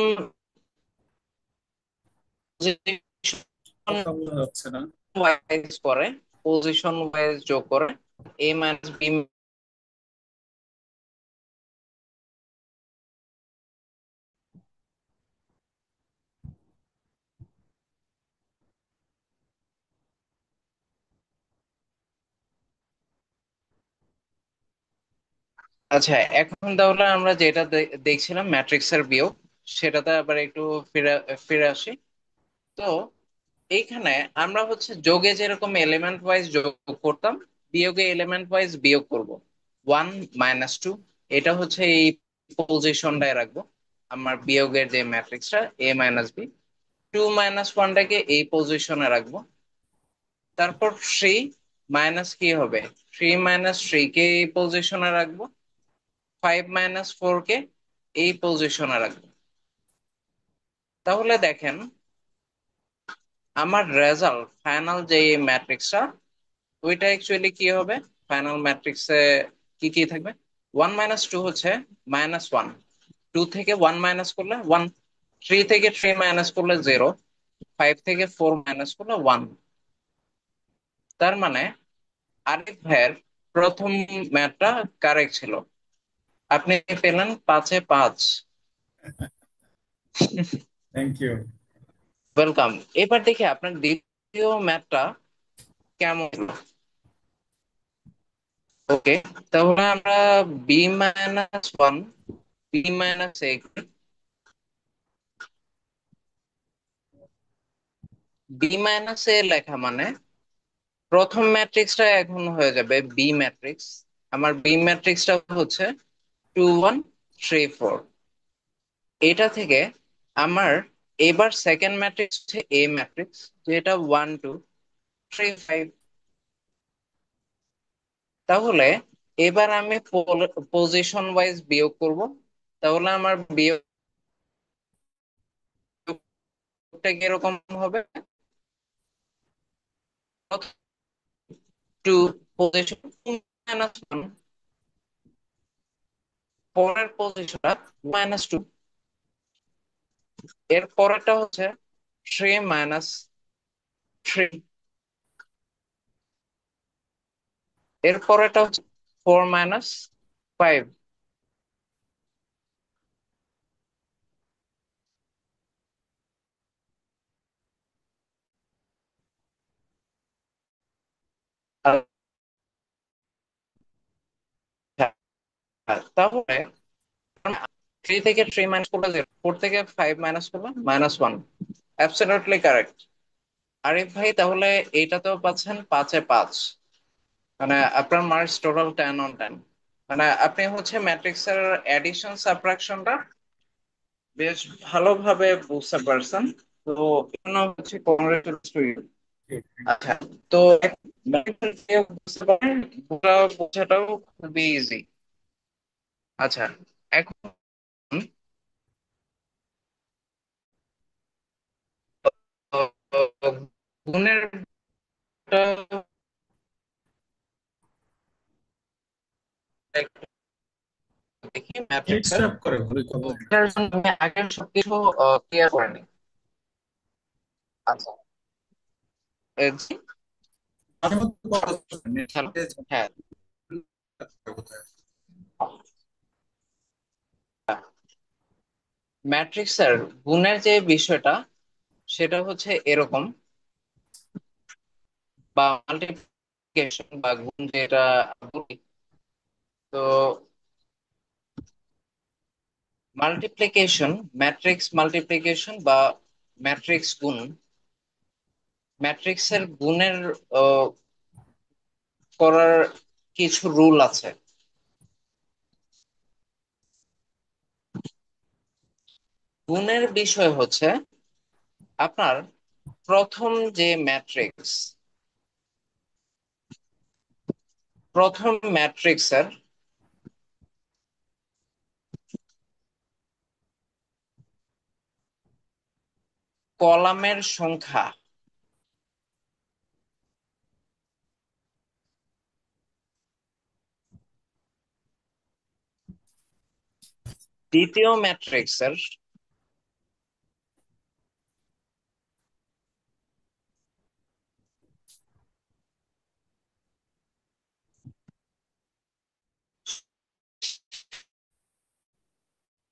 কথা বলা যাচ্ছে না। ওয়াইজ করে, পজিশন ওয়াইজ যোগ করে A - B। আচ্ছা, এখন তাহলে আমরা যেটা দেখছিলাম ম্যাট্রিক্সের বিয়োগ, সেটাতে আবার একটু ফিরে ফিরে আসি। তো এইখানে আমরা হচ্ছে যোগে যেরকম এলিমেন্ট ওয়াইজ যোগ করতাম, বিয়োগে এলিমেন্ট ওয়াইজ বিয়োগ করব। 1 - 2, এটা হচ্ছে এই পজিশনটায় রাখবো। আমার বিয়োগের যে ম্যাট্রিক্সটা A - B, 2 - 1টাকে এই পজিশনে রাখবো। তারপর থ্রি মাইনাস কি হবে, 3 - 3 কে এই পজিশনে রাখবো। 5 - 4 কে এই পজিশনে রাখবো। তাহলে দেখেন আমার রেজাল্ট ফাইনাল যে ম্যাট্রিক্সটা, ওইটা অ্যাকচুয়ালি কি হবে। ফাইনাল ম্যাট্রিক্সে কি কি থাকবে, 1 - 2 হচ্ছে -1, 2 থেকে 1 মাইনাস করলে 1, 3 থেকে 3 মাইনাস করলে 0, 5 থেকে 4 মাইনাস করলে 1। তার মানে আরিফ ভাইয়ের প্রথম ম্যাথটা কারেক্ট ছিল, আপনি পেলেন 5-এ 5। Thank you. ওয়েলকাম। এবার দেখি আপনার দ্বিতীয় ম্যাথটা কেমন হলো। ওকে, তাহলে আমরা B - 1, B - A, B - A লেখা মানে প্রথম ম্যাট্রিক্সটা এখন হয়ে যাবে বি ম্যাট্রিক্স। আমার বি ম্যাট্রিক্সটা হচ্ছে 2 1 3 4। এটা থেকে আমার এবার সেকেন্ড ম্যাট্রিক্স হচ্ছে এ ম্যাট্রিক্স, যেটা 1 2 3 5। তাহলে এবার আমি পজিশন ওয়াইজ বিয়োগ করব। তাহলে আমার বিয়োগটা কিরকম হবে, টু পজিশন -1, পরের পজিশনটা -2, এর পরেরটা হচ্ছে 3 - 3, এর পরেরটা হচ্ছে 4 - 5। তাহলে 3 থেকে 3 মাইনাস করলে 0, 4 থেকে 5 মাইনাস করলে -1। অ্যাবসলিউটলি কারেক্ট আরিফ ভাই। তাহলে এইটাতেও পাচ্ছেন 5-এ 5, মানে আপনার মার্কস টোটাল 10 on 10। মানে আপনি হচ্ছে ম্যাট্রিক্সের অ্যাডিশন সাবট্রাকশনটা বেশ ভালোভাবে বুঝতে পারছেন। তো এজন্য হচ্ছে কংগ্রেচুলেশন টু ইউ। আচ্ছা, তো ম্যাট্রিক্সের যে বুঝতে পারেন, ওটা বোঝাটাও খুবই ইজি। আচ্ছা, এখন গুণের দেখি ম্যাট্রিক্সের। ডিস্টার্ব করে খুবই তো কথা। এটার জন্য আমি আগের সবকিছু ক্লিয়ার করে নিই। আচ্ছা, জি, মাঝে মধ্যে কথা হচ্ছে, হ্যালো, নেটে হ্যাঁ। কোথায়। ম্যাট্রিক্সের গুণের যে বিষয়টা, সেটা হচ্ছে এরকম, বা মাল্টিপ্লিকেশন বা গুণ যেটা বলি। তো মাল্টিপ্লিকেশন, ম্যাট্রিক্স মাল্টিপ্লিকেশন বা ম্যাট্রিক্স গুণ, ম্যাট্রিক্সের গুণের আহ, করার কিছু রুল আছে। গুণের বিষয় হচ্ছে আপনার প্রথম যে ম্যাট্রিক্স, প্রথম ম্যাট্রিক্সের কলামের সংখ্যা দ্বিতীয় ম্যাট্রিক্সের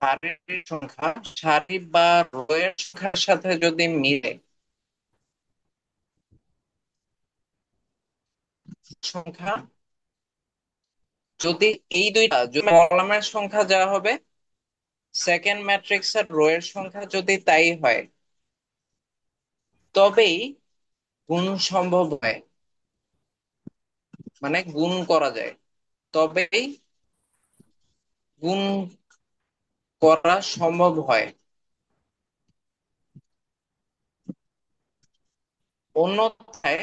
সারির সংখ্যা, সারি বা রোয়ের সংখ্যার সাথে যদি মিলে, সংখ্যা যদি এই দুইটা যদি কলামের সংখ্যা যা হবে, সেকেন্ড ম্যাট্রিক্সের রো এর সংখ্যা যদি তাই হয়, তবেই গুণ সম্ভব হয়, মানে গুণ করা যায়, তবেই গুণ করা সম্ভব হয়। অন্যথায়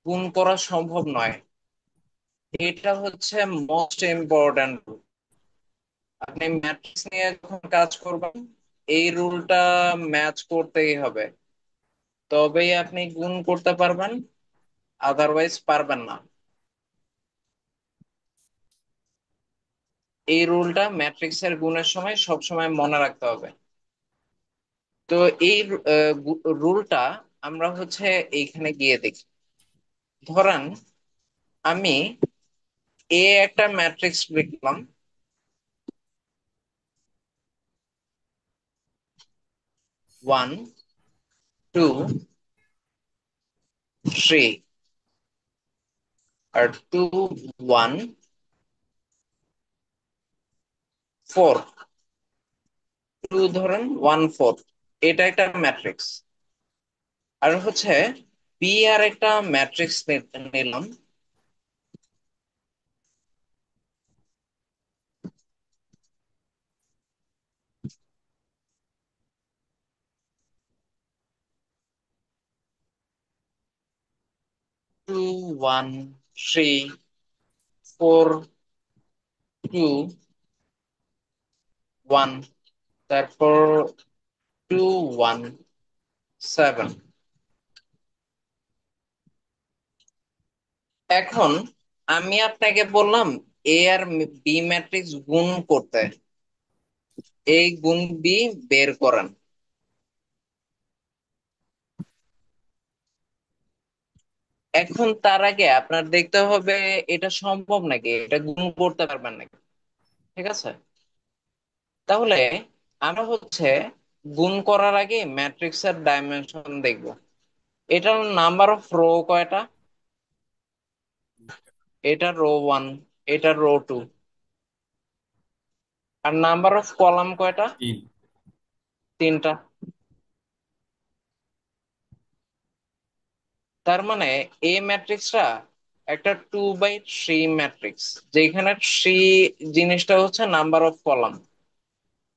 গুণ করা সম্ভব নয়। এটা হচ্ছে মোস্ট ইম্পর্ট্যান্ট। আপনি ম্যাট্রিক্স নিয়ে যখন কাজ করবেন, এই রুলটা ম্যাচ করতেই হবে, তবেই আপনি গুণ করতে পারবেন, আদারওয়াইজ পারবেন না। এই রুলটা ম্যাট্রিক্সের গুণের সময় সবসময় মনে রাখতে হবে। তো এই রুলটা আমরা হচ্ছে এইখানে গিয়ে দেখি। ধরেন আমি একটা ম্যাট্রিক্স লিখলাম, 1 2 3, আর 2 1 4, 2 ধরেন 1 4, এটা একটা ম্যাট্রিক্স। আর হচ্ছে বি আর একটা ম্যাট্রিক্স নিলাম, 2 1 3 4 2 1, তারপর 2 1 7। এখন আমি আপনাকে বললাম এ আর বি ম্যাট্রিক্স গুণ করতে, এই গুণ বি বের করেন। এখন তার আগে আপনার দেখতে হবে এটা সম্ভব নাকি, এটা গুণ করতে পারবেন নাকি। ঠিক আছে, তাহলে আমরা হচ্ছে গুণ করার আগে ম্যাট্রিক্সের ডাইমেনশন দেখব। এটার নাম্বার অফ রো কয়টা? এটা রো 1, এটা রো 2। আর নাম্বার অফ কলাম কয়টা? 3। 3টা। তার মানে এই ম্যাট্রিক্সটা একটা 2/3 ম্যাট্রিক্স, যেখানে 3 জিনিসটা হচ্ছে নাম্বার অফ কলাম।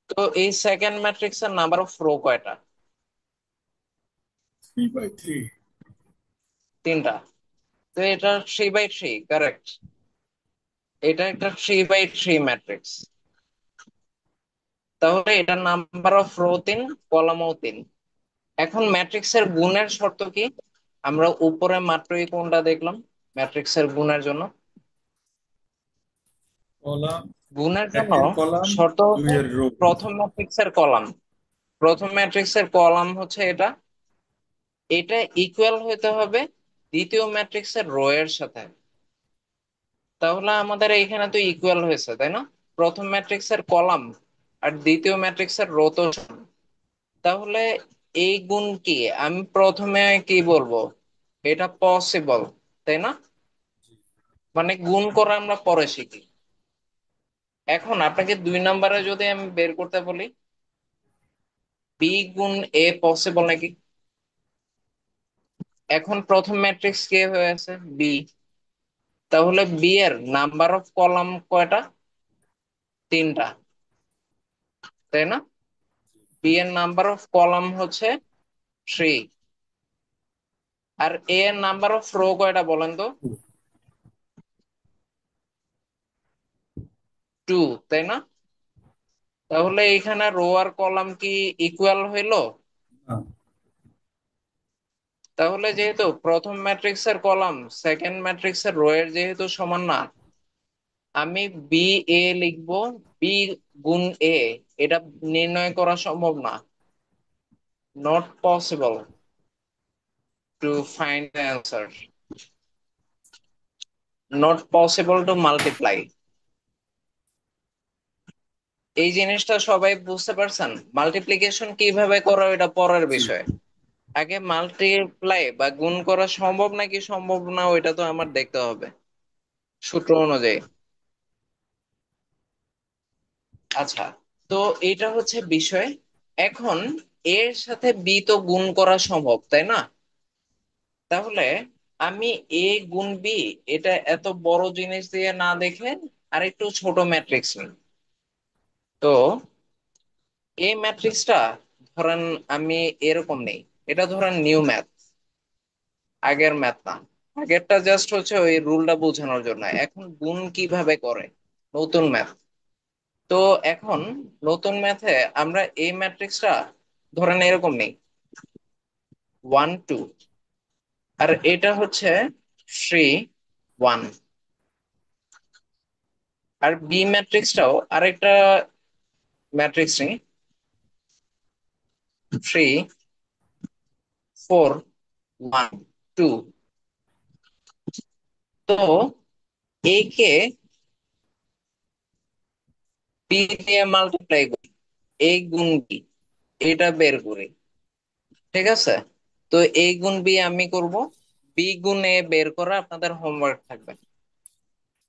তো এই সেকেন্ড ম্যাট্রিক্সের নাম্বার অফ রো কয়টা? 3/3। 3টা। তো এটা 3/3, কারেক্ট। এটা একটা 3/3 ম্যাট্রিক্স। তাহলে এটার নাম্বার অফ রো 3, কলামও 3। এখন ম্যাট্রিক্সের গুণের শর্ত কি? আমরা উপরে মাত্রই কোনটা দেখলাম ম্যাট্রিক্সের গুণের জন্য? কলাম, গুণের জন্য একের কলাম, শর্ত হচ্ছে দুইয়ের রো। প্রথম ম্যাট্রিক্সের কলাম। প্রথম ম্যাট্রিক্সের কলাম হচ্ছে এটা, এটা ইকুয়াল হতে হবে দ্বিতীয় ম্যাট্রিক্সের রো এর সাথে। তাহলে আমাদের এইখানে তো ইকুয়াল হয়েছে, তাই না? প্রথম ম্যাট্রিক্সের কলাম আর দ্বিতীয় ম্যাট্রিক্সের রো তো সমান। তাহলে এই গুণ কি, আমি প্রথমে কি বলবো, এটা পসিবল, তাই না? মানে গুণ করা আমরা পরে শিখি। এখন আপনাকে 2 নম্বরে যদি আমি বের করতে বলি, বি গুণ এ পসিবল নাকি? এখন প্রথম ম্যাট্রিক্স কে হয়েছে? বি। তাহলে বি এর নাম্বার অফ কলাম কয়টা? 3টা, তাই না? বি এর নাম্বার অফ কলাম হচ্ছে 3। আর এ এর নাম্বার অফ রো কয়টা বলেন তো? 2, তাই না? তাহলে এখানে রো আর কলাম কি ইকুয়াল হইলো? তাহলে যেহেতু প্রথম ম্যাট্রিক্সের কলাম সেকেন্ড ম্যাট্রিক্সের রো এর যেহেতু সমান না, আমি বি এ লিখবো। বি গুণ এ, এটা নির্ণয় করা সম্ভব না, not possible to find the answer, not possible to multiply. এই জিনিসটা সবাই বুঝতে পারছেন? মাল্টিপ্লিকেশন কিভাবে করা এটা পরের জি। বিষয়। আগে মাল্টিপ্লাই বা গুণ করা সম্ভব নাকি সম্ভব না ওইটা তো আমার দেখতে হবে। সূত্র অনুযায়ী। আচ্ছা, তো এটা হচ্ছে বিষয়। এখন এর সাথে বি তো গুণ করা সম্ভব, তাই না? তাহলে আমি এ গুণ বি, এটা এত বড় জিনিস দিয়ে না দেখে আরেকটু ছোট ম্যাট্রিক্স নিই। তো এই ম্যাট্রিক্সটা ধরেন আমি এরকম নেই। এটা ধরেন নিউ ম্যাথ, আগের ম্যাথ না। আগেরটা জাস্ট হচ্ছে ওই রুলটা বোঝানোর জন্য। এখন গুণ কিভাবে করে, নতুন ম্যাথ। তো এখন নতুন ম্যাথে আমরা এই ম্যাট্রিক্সটা ধরেন এরকম নেই, 1 2, আর এটা হচ্ছে 3 1। আর বি ম্যাট্রিক্সটাও আরেকটা ম্যাট্রিক্স নেই, 3 4 1 2। তো এ কে বি দিয়ে মাল্টিপ্লাই করি, এই গুণ বি, এটা বের করি। ঠিক আছে? তো এই গুণ বি আমি করব, বি গুণ এ বের করা আপনাদের হোমওয়ার্ক থাকবে।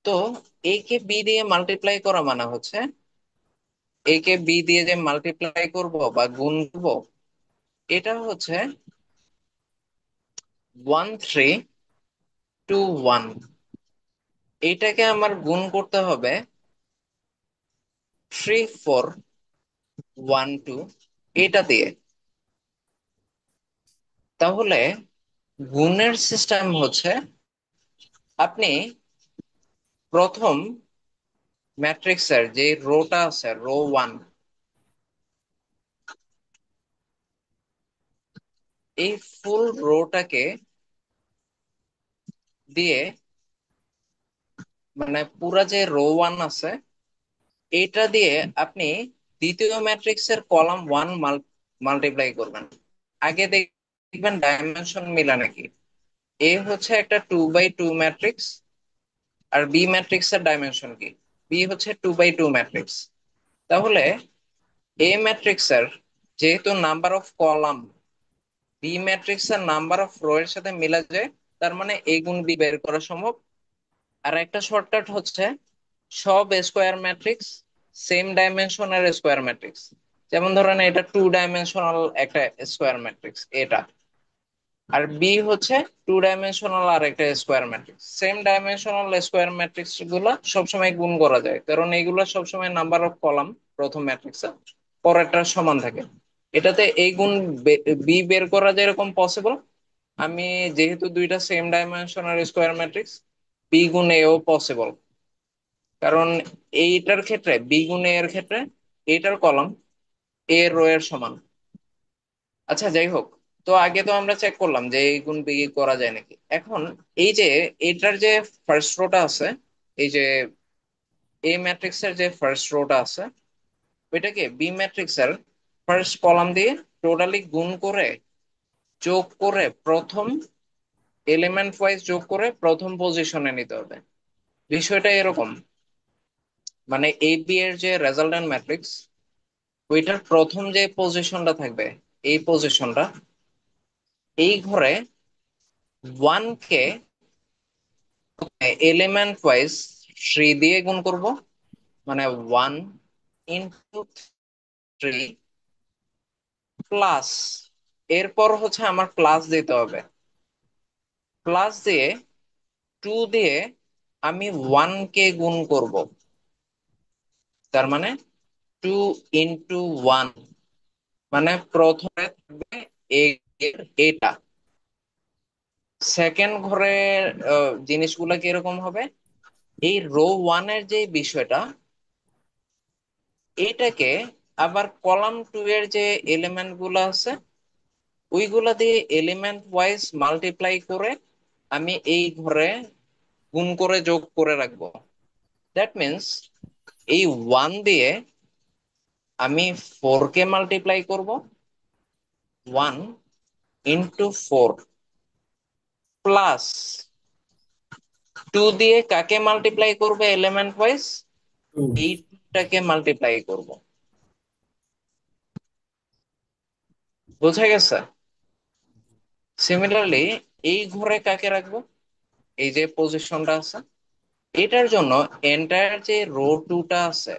তো এ কে বি দিয়ে মাল্টিপ্লাই করা মানে হচ্ছে এ কে বি দিয়ে যে মাল্টিপ্লাই করব বা গুণ করব, এটা হচ্ছে 1 3 2 1। এটাকে আমার গুণ করতে হবে 3 4 1 2 এটা দিয়ে। তাহলে গুণের সিস্টেম হচ্ছে আপনি প্রথম ম্যাট্রিক্সের যে রোটা আছে, রো 1, এই ফুল রোটাকে দিয়ে, মানে পুরা যে রো 1 আছে এটা দিয়ে আপনি দ্বিতীয় ম্যাট্রিক্সের কলাম 1 মাল্টিপ্লাই করবেন। আগে দেখবেন ডাইমেনশন মিলা নাকি। এ হচ্ছে একটা 2 বাই 2 ম্যাট্রিক্স, আর বি ম্যাট্রিক্স এর ডাইমেনশন কি? বি হচ্ছে 2 বাই 2 ম্যাট্রিক্স। তাহলে এ ম্যাট্রিক্স এর যেহেতু number of column B matrix এর নাম্বার অফ রো এর সাথে মিলা যায়, তার মানে এ গুণ বি বের করা সম্ভব। আর একটা শর্টকাট হচ্ছে সব স্কোয়ার ম্যাট্রিক্স সেম ডাইমেনশনের স্কোয়ার ম্যাট্রিক্স। যেমন ধরেন এটা 2 ডাইমেনশনাল একটা স্কোয়ার ম্যাট্রিক্স এটা, আর বি হচ্ছে 2 ডাইমেনশনাল আর একটা square matrix. Same dimensional square matrix গুলা সবসময় গুণ করা যায়, কারণ এইগুলো সবসময় নাম্বার অফ কলাম প্রথম ম্যাট্রিক্সে পরেরটা সমান থাকে। এটাতে এই গুণ বি বের করা যেরকম পসিবল, আমি যেহেতু দুইটা same dimensional square matrix, B গুণ এও পসিবল। কারণ এইটার ক্ষেত্রে বি গুণ এ এর ক্ষেত্রে এইটার কলাম এ রো এর সমান। আচ্ছা, যাই হোক। তো আগে তো আমরা চেক করলাম যে এই গুণ বি করা যায় নাকি। এখন এই যে এটার যে ফার্স্ট রোটা আছে, এই যে এ ম্যাট্রিক্স এর যে ফার্স্ট রোটা আছে, ওইটাকে বি ম্যাট্রিক্স এর ফার্স্ট কলাম দিয়ে টোটালি গুণ করে যোগ করে প্রথম এলিমেন্ট ওয়াইজ যোগ করে প্রথম পজিশনে নিতে হবে। বিষয়টা এরকম, মানে এ বি এর যে রেজাল্টেন্ট ম্যাট্রিক্স, ওইটার প্রথম যে পজিশনটা থাকবে, এই পজিশনটা, এই ঘরে 1 কে এলিমেন্ট ওয়াইজ 3 দিয়ে গুণ করব, মানে 1 × 3 প্লাস, এরপর হচ্ছে আমার প্লাস দিতে হবে। প্লাস দিয়ে 2 দিয়ে আমি 1 কে গুণ করব, তার মানে 2 × 1। মানে প্রথমে থাকবে এটা। সেকেন্ড ঘরের জিনিসগুলো কিরকম হবে, এই রো 1 এর যে বিষয়টা, এটাকে আবার কলাম 2 এর যে এলিমেন্ট গুলো আছে ওইগুলা দিয়ে এলিমেন্ট ওয়াইজ মাল্টিপ্লাই করে আমি এই ঘরে গুণ করে যোগ করে রাখবো। দ্যাট মিন্স এই 1 দিয়ে আমি 4 কে মাল্টিপ্লাই করব, 1 × 4, প্লাস 2 দিয়ে কাকে মাল্টিপ্লাই করবে এলিমেন্ট ওয়াইজ, টু। এইটাকে মাল্টিপ্লাই করব। বোঝা গেছে? সিমিলারলি এই ঘরে কাকে রাখবো, এই যে পজিশনটা আছে এটার জন্য এন্টায়ার যে রো টুটা আছে,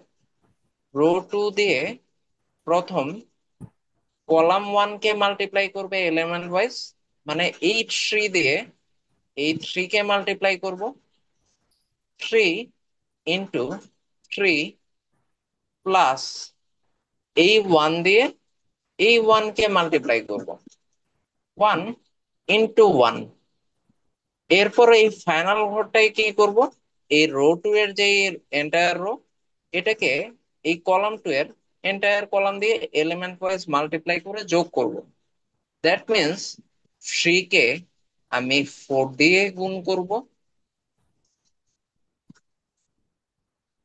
রো টু দিয়ে প্রথম কলাম ওয়ান কে মাল্টিপ্লাই করবে এলিমেন্ট ওয়াইজ, মানে এই থ্রি দিয়ে এই থ্রি কে মাল্টিপ্লাই করব, 3 × 3 প্লাস এই ওয়ান দিয়ে এই ওয়ান কে মাল্টিপ্লাই করব, 1 × 1। এরপর এই ফাইনাল ঘরটাই কি করব, এই রো টু এর যে এন্টায়ার রো, এটাকে এই কলাম টু এর এন্টায়ার কলাম দিয়ে এলিমেন্ট ওয়াইজ মাল্টিপ্লাই করে যোগ করব। দ্যাট মিন্স 3 কে আমি 4 দিয়ে গুণ করব,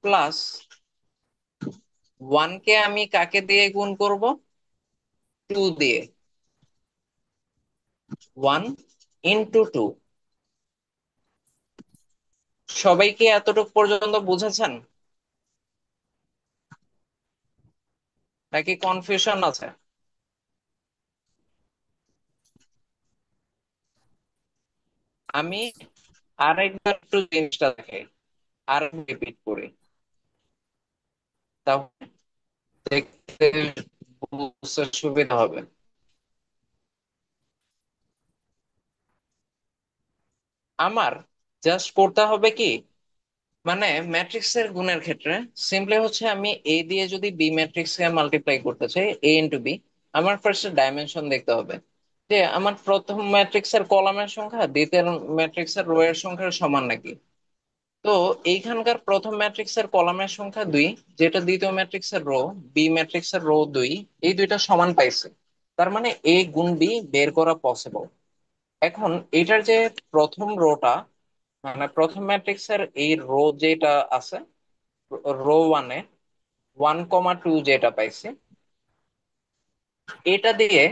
প্লাস 1 কে আমি কাকে দিয়ে গুণ করব, 2 দিয়ে, 1 × 2। সবাই কি এতটুকু পর্যন্ত বুঝেছেন, নাকি কনফিউশন আছে? আমি আরেকবার একটু জিনিসটা দেখাই, আর রিপিট করি, তাহলে দেখতে বুঝতে সুবিধা হবে। আমার জাস্ট করতে হবে কি, মানে ম্যাট্রিক্সের গুণের ক্ষেত্রে সিম্পলি হচ্ছে আমি এ দিয়ে যদি বি ম্যাট্রিক্স কে মাল্টিপ্লাই করতে চাই, A × B, আমার ফার্স্ট ডাইমেনশন দেখতে হবে যে আমার প্রথম ম্যাট্রিক্সের কলামের সংখ্যা দ্বিতীয় ম্যাট্রিক্সের রো এর সংখ্যার সমান নাকি। তো এইখানকার প্রথম ম্যাট্রিক্সের কলামের সংখ্যা 2, যেটা দ্বিতীয় ম্যাট্রিক্সের রো, বি ম্যাট্রিক্সের রো 2, এই দুইটা সমান পাইছে। তার মানে A × B বের করা পসিবল। এখন এটার যে প্রথম রোটা, মানে প্রথম ম্যাট্রিক্সের এই রো যেটা আছে, রো ওয়ানে 1, 2 যেটা পাইছি, এটা দিয়ে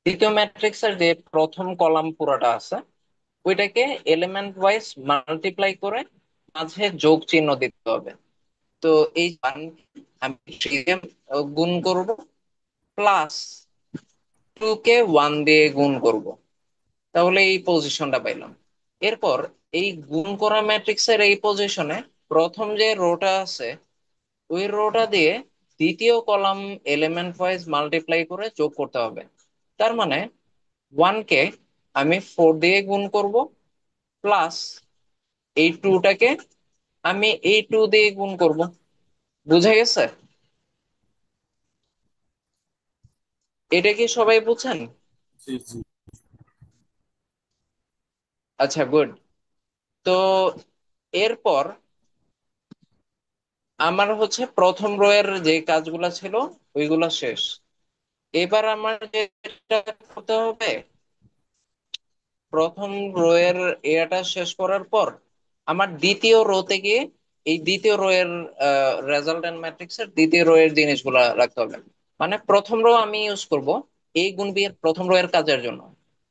দ্বিতীয় ম্যাট্রিক্সের যে প্রথম কলাম পুরোটা আছে, ওইটাকে এলিমেন্ট ওয়াইজ মাল্টিপ্লাই করে মাঝে যোগ চিহ্ন দিতে হবে। তো এই আমি 3 দিয়ে গুণ করব, প্লাস 2 কে 1 দিয়ে গুণ করব, তাহলে এই পজিশনটা পাইলাম। এরপর এই গুণ করা ম্যাট্রিক্সের এই পজিশনে প্রথম যে রোটা আছে, ওই রোটা দিয়ে দ্বিতীয় কলাম এলিমেন্ট ওয়াইজ মাল্টিপ্লাই করে যোগ করতে হবে। তার মানে 1 কে আমি 4 দিয়ে গুণ করব, প্লাস এই 2টাকে আমি এই 2 দিয়ে গুণ করব। বুঝা গেছে? এটা কি সবাই বুঝছেন? জি জি। আচ্ছা, গুড। তো এরপর আমার হচ্ছে প্রথম রো এর যে কাজগুলো ছিল ওইগুলো শেষ। এবার আমার যেটা করতে হবে, প্রথম রো এর এয়াটা শেষ করার পর আমার দ্বিতীয় রোতে গিয়ে এই দ্বিতীয় রো এর রেজাল্টেন্ট ম্যাট্রিক্স এর দ্বিতীয় রো এর জিনিসগুলা রাখতে হবে। মানে প্রথম রো আমি ইউজ করব A × B এর প্রথম রো এর কাজের জন্য,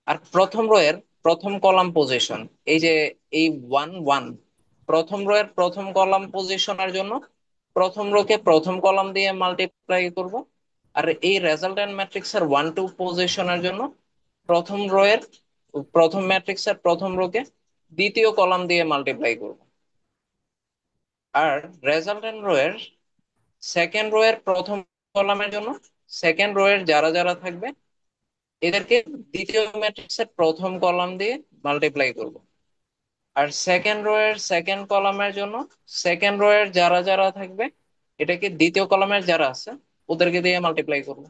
আর প্রথম রো এর প্রথম কলাম পজিশন, এই যে এই 1, 1, প্রথম রো এর প্রথম কলাম পজিশনের জন্য প্রথম রো কে প্রথম কলাম দিয়ে মাল্টিপ্লাই করব, আর এই রেজাল্টেন্ট ম্যাট্রিক্স এর 1, 2 পজিশনের জন্য প্রথম রো এর প্রথম ম্যাট্রিক্সের প্রথম রোকে দ্বিতীয় কলাম দিয়ে মাল্টিপ্লাই করব, আর রেজাল্টেন্ট রো এর সেকেন্ড রো এর প্রথম কলামের জন্য সেকেন্ড রো এর যারা যারা থাকবে এদেরকে দ্বিতীয় ম্যাট্রিক্সের প্রথম কলাম দিয়ে মাল্টিপ্লাই করব, আর সেকেন্ড রো এর সেকেন্ড কলামের জন্য সেকেন্ড রো এর যারা যারা থাকবে এটাকে দ্বিতীয় কলামের যারা আছে ওদেরকে দিয়ে মাল্টিপ্লাই করব।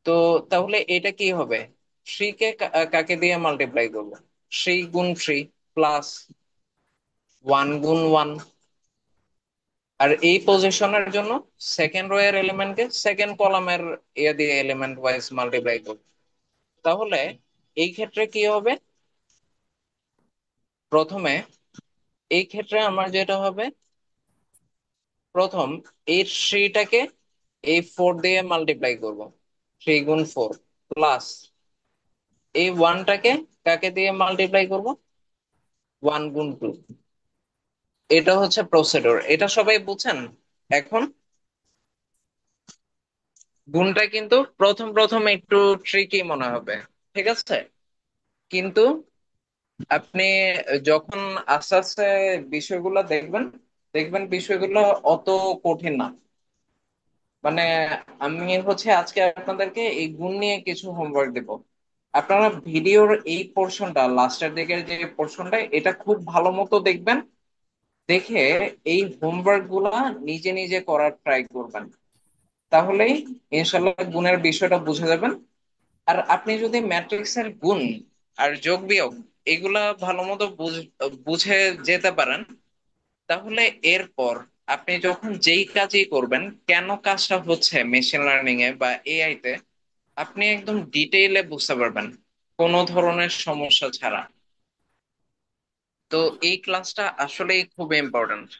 তো তাহলে এটা কি হবে, 3 কে কাকে দিয়ে মাল্টিপ্লাই করব, 3 × 3 প্লাস 1 × 1। আর এই পজিশনের জন্য সেকেন্ড রো এর এলিমেন্টকে সেকেন্ড কলামের ইয়ে দিয়ে এলিমেন্ট ওয়াইজ মাল্টিপ্লাই করব। তাহলে এই ক্ষেত্রে কি হবে, প্রথমে এই ক্ষেত্রে আমার যেটা হবে, প্রথম এই 3টাকে এই 4 দিয়ে মাল্টিপ্লাই করব, 3 × 4 প্লাস এই 1টাকে কাকে দিয়ে মাল্টিপ্লাই করব, 1 × 2। এটা হচ্ছে প্রসিডিউর, এটা সবাই বুঝছেন? এখন গুণটা কিন্তু প্রথম প্রথম একটু ট্রিকি মনে হবে, ঠিক আছে, কিন্তু আপনি যখন আস্তে আস্তে বিষয়গুলো দেখবেন, দেখবেন বিষয়গুলো অত কঠিন না। মানে আমি আজকে আপনাদেরকে এই গুণ নিয়ে কিছু হোমওয়ার্ক দেব। আপনারা ভিডিওর এই পোর্শনটা, লাস্টের দিকের যে পোর্শনটা, এটা খুব ভালো মতো দেখবেন। দেখে এই হোমওয়ার্ক গুলা নিজে নিজে করার ট্রাই করবেন। তাহলেই ইনশাল্লাহ গুণের বিষয়টা বুঝে যাবেন। আর আপনি যদি ম্যাট্রিক্সের গুণ আর যোগ বিয়োগ এগুলা ভালো মতো বুঝে যেতে পারেন, তাহলে এরপর আপনি যখন যেই কাজই করবেন, কেন কাজটা হচ্ছে মেশিন লার্নিং এ বা এআই তে, আপনি একদম ডিটেইলে বুঝতে পারবেন কোনো ধরনের সমস্যা ছাড়া। তো এই ক্লাসটা আসলেই খুব ইম্পর্ট্যান্ট।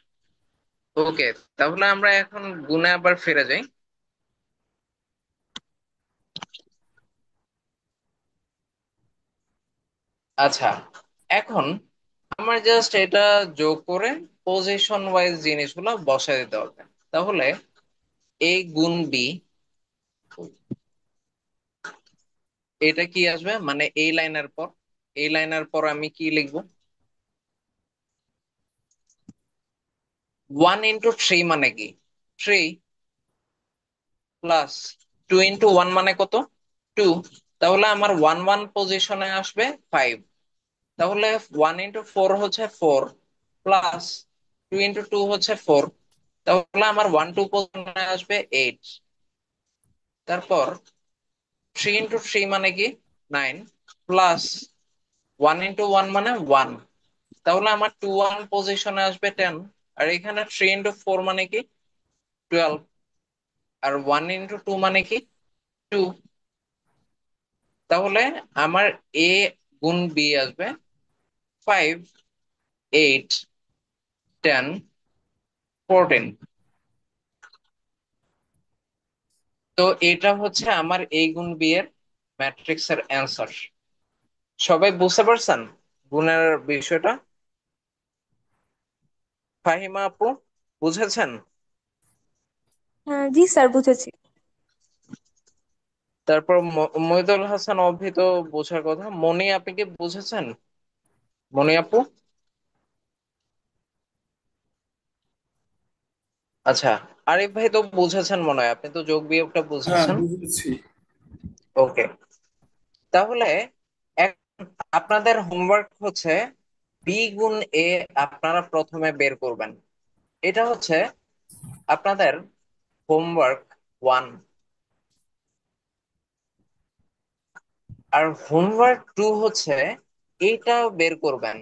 ওকে, তাহলে আমরা এখন গুণে আবার ফিরে যাই। আচ্ছা, এখন আমার জাস্ট এটা যোগ করে পজিশন ওয়াইজ জিনিসগুলো বসায় দিতে হবে। তাহলে এ গুণ বি, এটা কি আসবে, মানে এই লাইনের পর, এই লাইনের পর আমি কি লিখবো? 1 into 3 মানে কি? 3 প্লাস 2 into 1 মানে কত? 2। তাহলে আমার 1 1 পজিশনে আসবে 5। তাহলে 1 into 4 হচ্ছে 4, প্লাস 2 into 2 হচ্ছে 4। তাহলে আমার 1 2 পজিশনে আসবে 8। তারপর 3 into 3 মানে কি? 9, প্লাস 1 into 1 মানে 1। তাহলে আমার 2 1 পজিশনে আসবে 10। আর এখানে 3 into 4 মানে কি? 12। আর 1 into 2 মানে কি? 2। তাহলে আমার এ গুণ বি আসবে 5, 8, 10, 14। তো এটা আমার এ গুণ বি এর ম্যাট্রিক্সের অ্যান্সার। সবাই বুঝতে পারছেন গুণের বিষয়টা? ফাহিমা আপু, বুঝেছেন? হ্যাঁ জি স্যার, বুঝেছি। তারপর মইদুল হাসান অভি তো বোঝার কথা। মনি, আপনি কি বুঝেছেন? মনি আপু? আচ্ছা, আরিফ ভাই তো বুঝেছেন মনে হয়, আপনি তো যোগ বিয়োগটা হ্যাঁ, বুঝেছেন। বুঝেছি। ওকে, তাহলে এখন আপনাদের হোমওয়ার্ক বি গুণ এ আপনারা প্রথমে বের করবেন। এটা আপনাদের হোমওয়ার্ক 1। আর হোমওয়ার্ক 2 এইটা বের করবেন,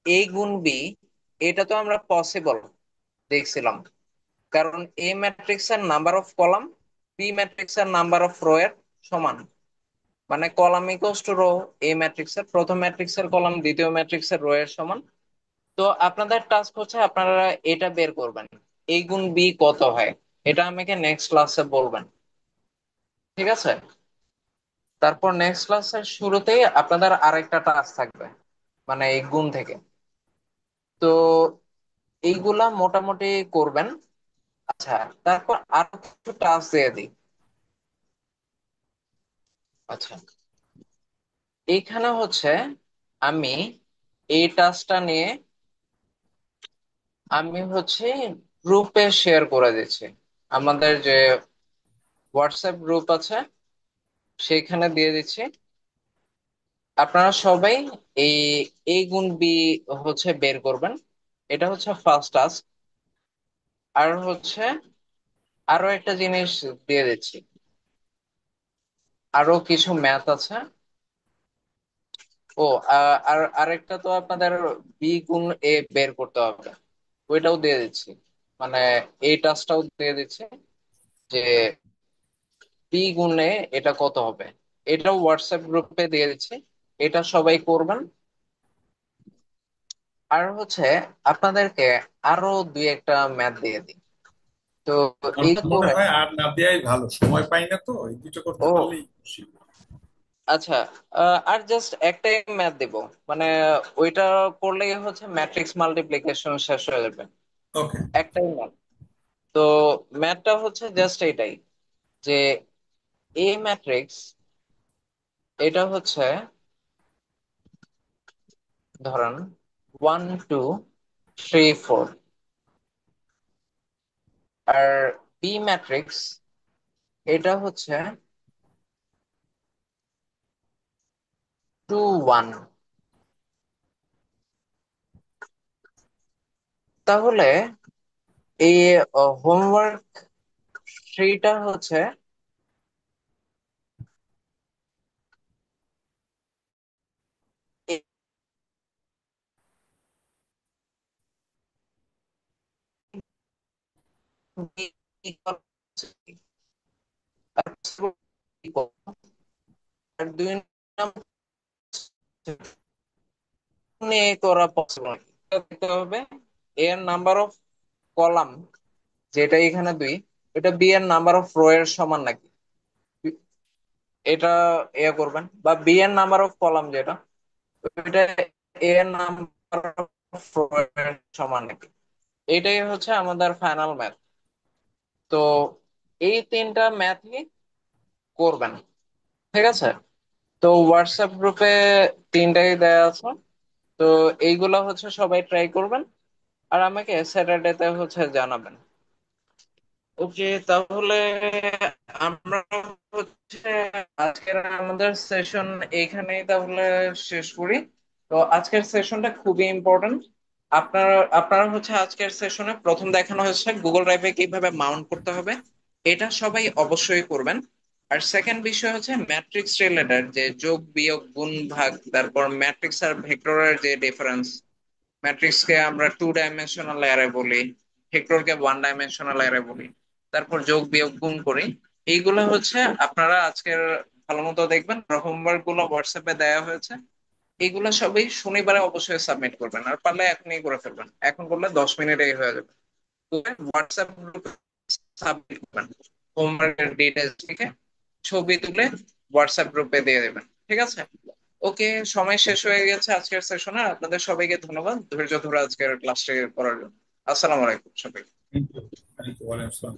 এ গুণ বি। এটা তো আমরা পসিবল দেখছিলাম, কারণ এ ম্যাট্রিক্স এর number of column B matrix এর নাম্বার অফ রো এর সমান। মানে column equals to row, A matrix এর প্রথম ম্যাট্রিক্স এর কলাম দ্বিতীয় ম্যাট্রিক্স এর রো এর সমান। তো আপনাদের টাস্ক আপনারা এটা বের করবেন, এ গুণ বি কত হয়। এটা আমাকে নেক্সট ক্লাসে বলবেন, ঠিক আছে? তারপর নেক্সট ক্লাসের শুরুতেই আপনাদের আরেকটা টাস্ক থাকবে, মানে এই গুণ থেকে। তো এইগুলা মোটামুটি করবেন। আচ্ছা, তারপর আরো কিছু টাস্ক দিয়ে দিই। আচ্ছা, এইখানে আমি এই টাস্কটা নিয়ে আমি গ্রুপে শেয়ার করে দিচ্ছি। আমাদের যে হোয়াটসঅ্যাপ গ্রুপ আছে সেইখানে দিয়ে দিচ্ছি। আপনারা সবাই এই এ গুণ বি বের করবেন। এটা ফার্স্ট টাস্ক। আর আরো একটা জিনিস দিয়ে দিচ্ছি, আরো কিছু ম্যাথ আছে। ও, আর আরেকটা তো আপনাদের বি গুণ এ বের করতে হবে, ওইটাও দিয়ে দিচ্ছি। মানে এই টাস্কটাও দিয়ে দিচ্ছি যে বি গুণে এটা কত হবে। এটাও হোয়াটসঅ্যাপ গ্রুপে দিয়ে দিচ্ছি, এটা সবাই করবেন। আর আপনাদেরকে আরো দুই একটা ম্যাথ দিয়ে দিই। তো আমার এই মনে করে, হয় আর না দেয়াই ভালো, সময় পাই না তো, এই দুটো করতে ও পারলেই খুশি। আচ্ছা, আর জাস্ট একটাই ম্যাথ দিব, মানে ওইটা করলেই ম্যাট্রিক্স মাল্টিপ্লিকেশন শেষ হয়ে যাবে। ওকে। একটাই ম্যাথ। তো ম্যাথটা জাস্ট এইটাই, যে এ ম্যাট্রিক্স, এটা ধরেন 1 2 3 4, আর বি ম্যাট্রিক্স এটা হচ্ছে 2 1। তাহলে এই হোমওয়ার্ক থ্রিটা হচ্ছে আর 2 নিয়ে করা পসিবল দেখতে হবে। এ এর নাম্বার অফ কলাম যেটা এখানে 2, এটা বি এর নাম্বার অফ রো এর সমান নাকি, এটা করবেন। বা বি এর নাম্বার অফ কলাম যেটা, এটা এ এর নাম্বার অফ রো এর সমান নাকি। এটাই হচ্ছে আমাদের ফাইনাল ম্যাথ। তো এই 3টা ম্যাথই করবেন, ঠিক আছে? তো হোয়াটসঅ্যাপ গ্রুপে 3টাই দেয়া আছে। তো এইগুলা হচ্ছে সবাই ট্রাই করবেন, আর আমাকে স্যাটারডেতে হচ্ছে জানাবেন। ওকে, তাহলে আমরা হচ্ছে আজকের আমাদের সেশন এইখানেই তাহলে শেষ করি। তো আজকের সেশনটা খুবই ইম্পর্টেন্ট। আপনারা আপনারা হচ্ছে আজকের সেশনে প্রথম দেখানো হয়েছে গুগল ড্রাইভে কিভাবে মাউন্ট করতে হবে, এটা সবাই অবশ্যই করবেন। আর সেকেন্ড বিষয় হচ্ছে ম্যাট্রিক্স রিলেটেড, যে যোগ বিয়োগ গুণ ভাগ, তারপর ম্যাট্রিক্স আর ভেক্টরের যে ডিফারেন্স। ম্যাট্রিক্স কে আমরা 2 ডাইমেনশনাল অ্যারে বলি, ভেক্টর কে 1 ডাইমেনশনাল অ্যারে বলি, তারপর যোগ বিয়োগ গুণ করি। এইগুলো হচ্ছে আপনারা আজকের ভালো মতো দেখবেন। হোমওয়ার্ক গুলো হোয়াটসঅ্যাপে দেওয়া হয়েছে, এইগুলো সবই শনিবারে অবশ্যই সাবমিট করবেন, আর পারলে এখনই করে ফেলবেন। এখন করলে 10 মিনিটেই হয়ে যাবে। হোয়াটসঅ্যাপ গ্রুপে সাবমিট করবেন, হোমওয়ার্কের ডিটেলস থেকে ছবি তুলে হোয়াটসঅ্যাপ গ্রুপে দিয়ে দেবেন, ঠিক আছে? ওকে, সময় শেষ হয়ে গেছে আজকের সেশনে। আপনাদের সবাইকে ধন্যবাদ ধৈর্য ধরে আজকের ক্লাসটি করার জন্য। আসসালামু আলাইকুম সবাই। Thank you. ওয়ালাইকুম আসসালাম।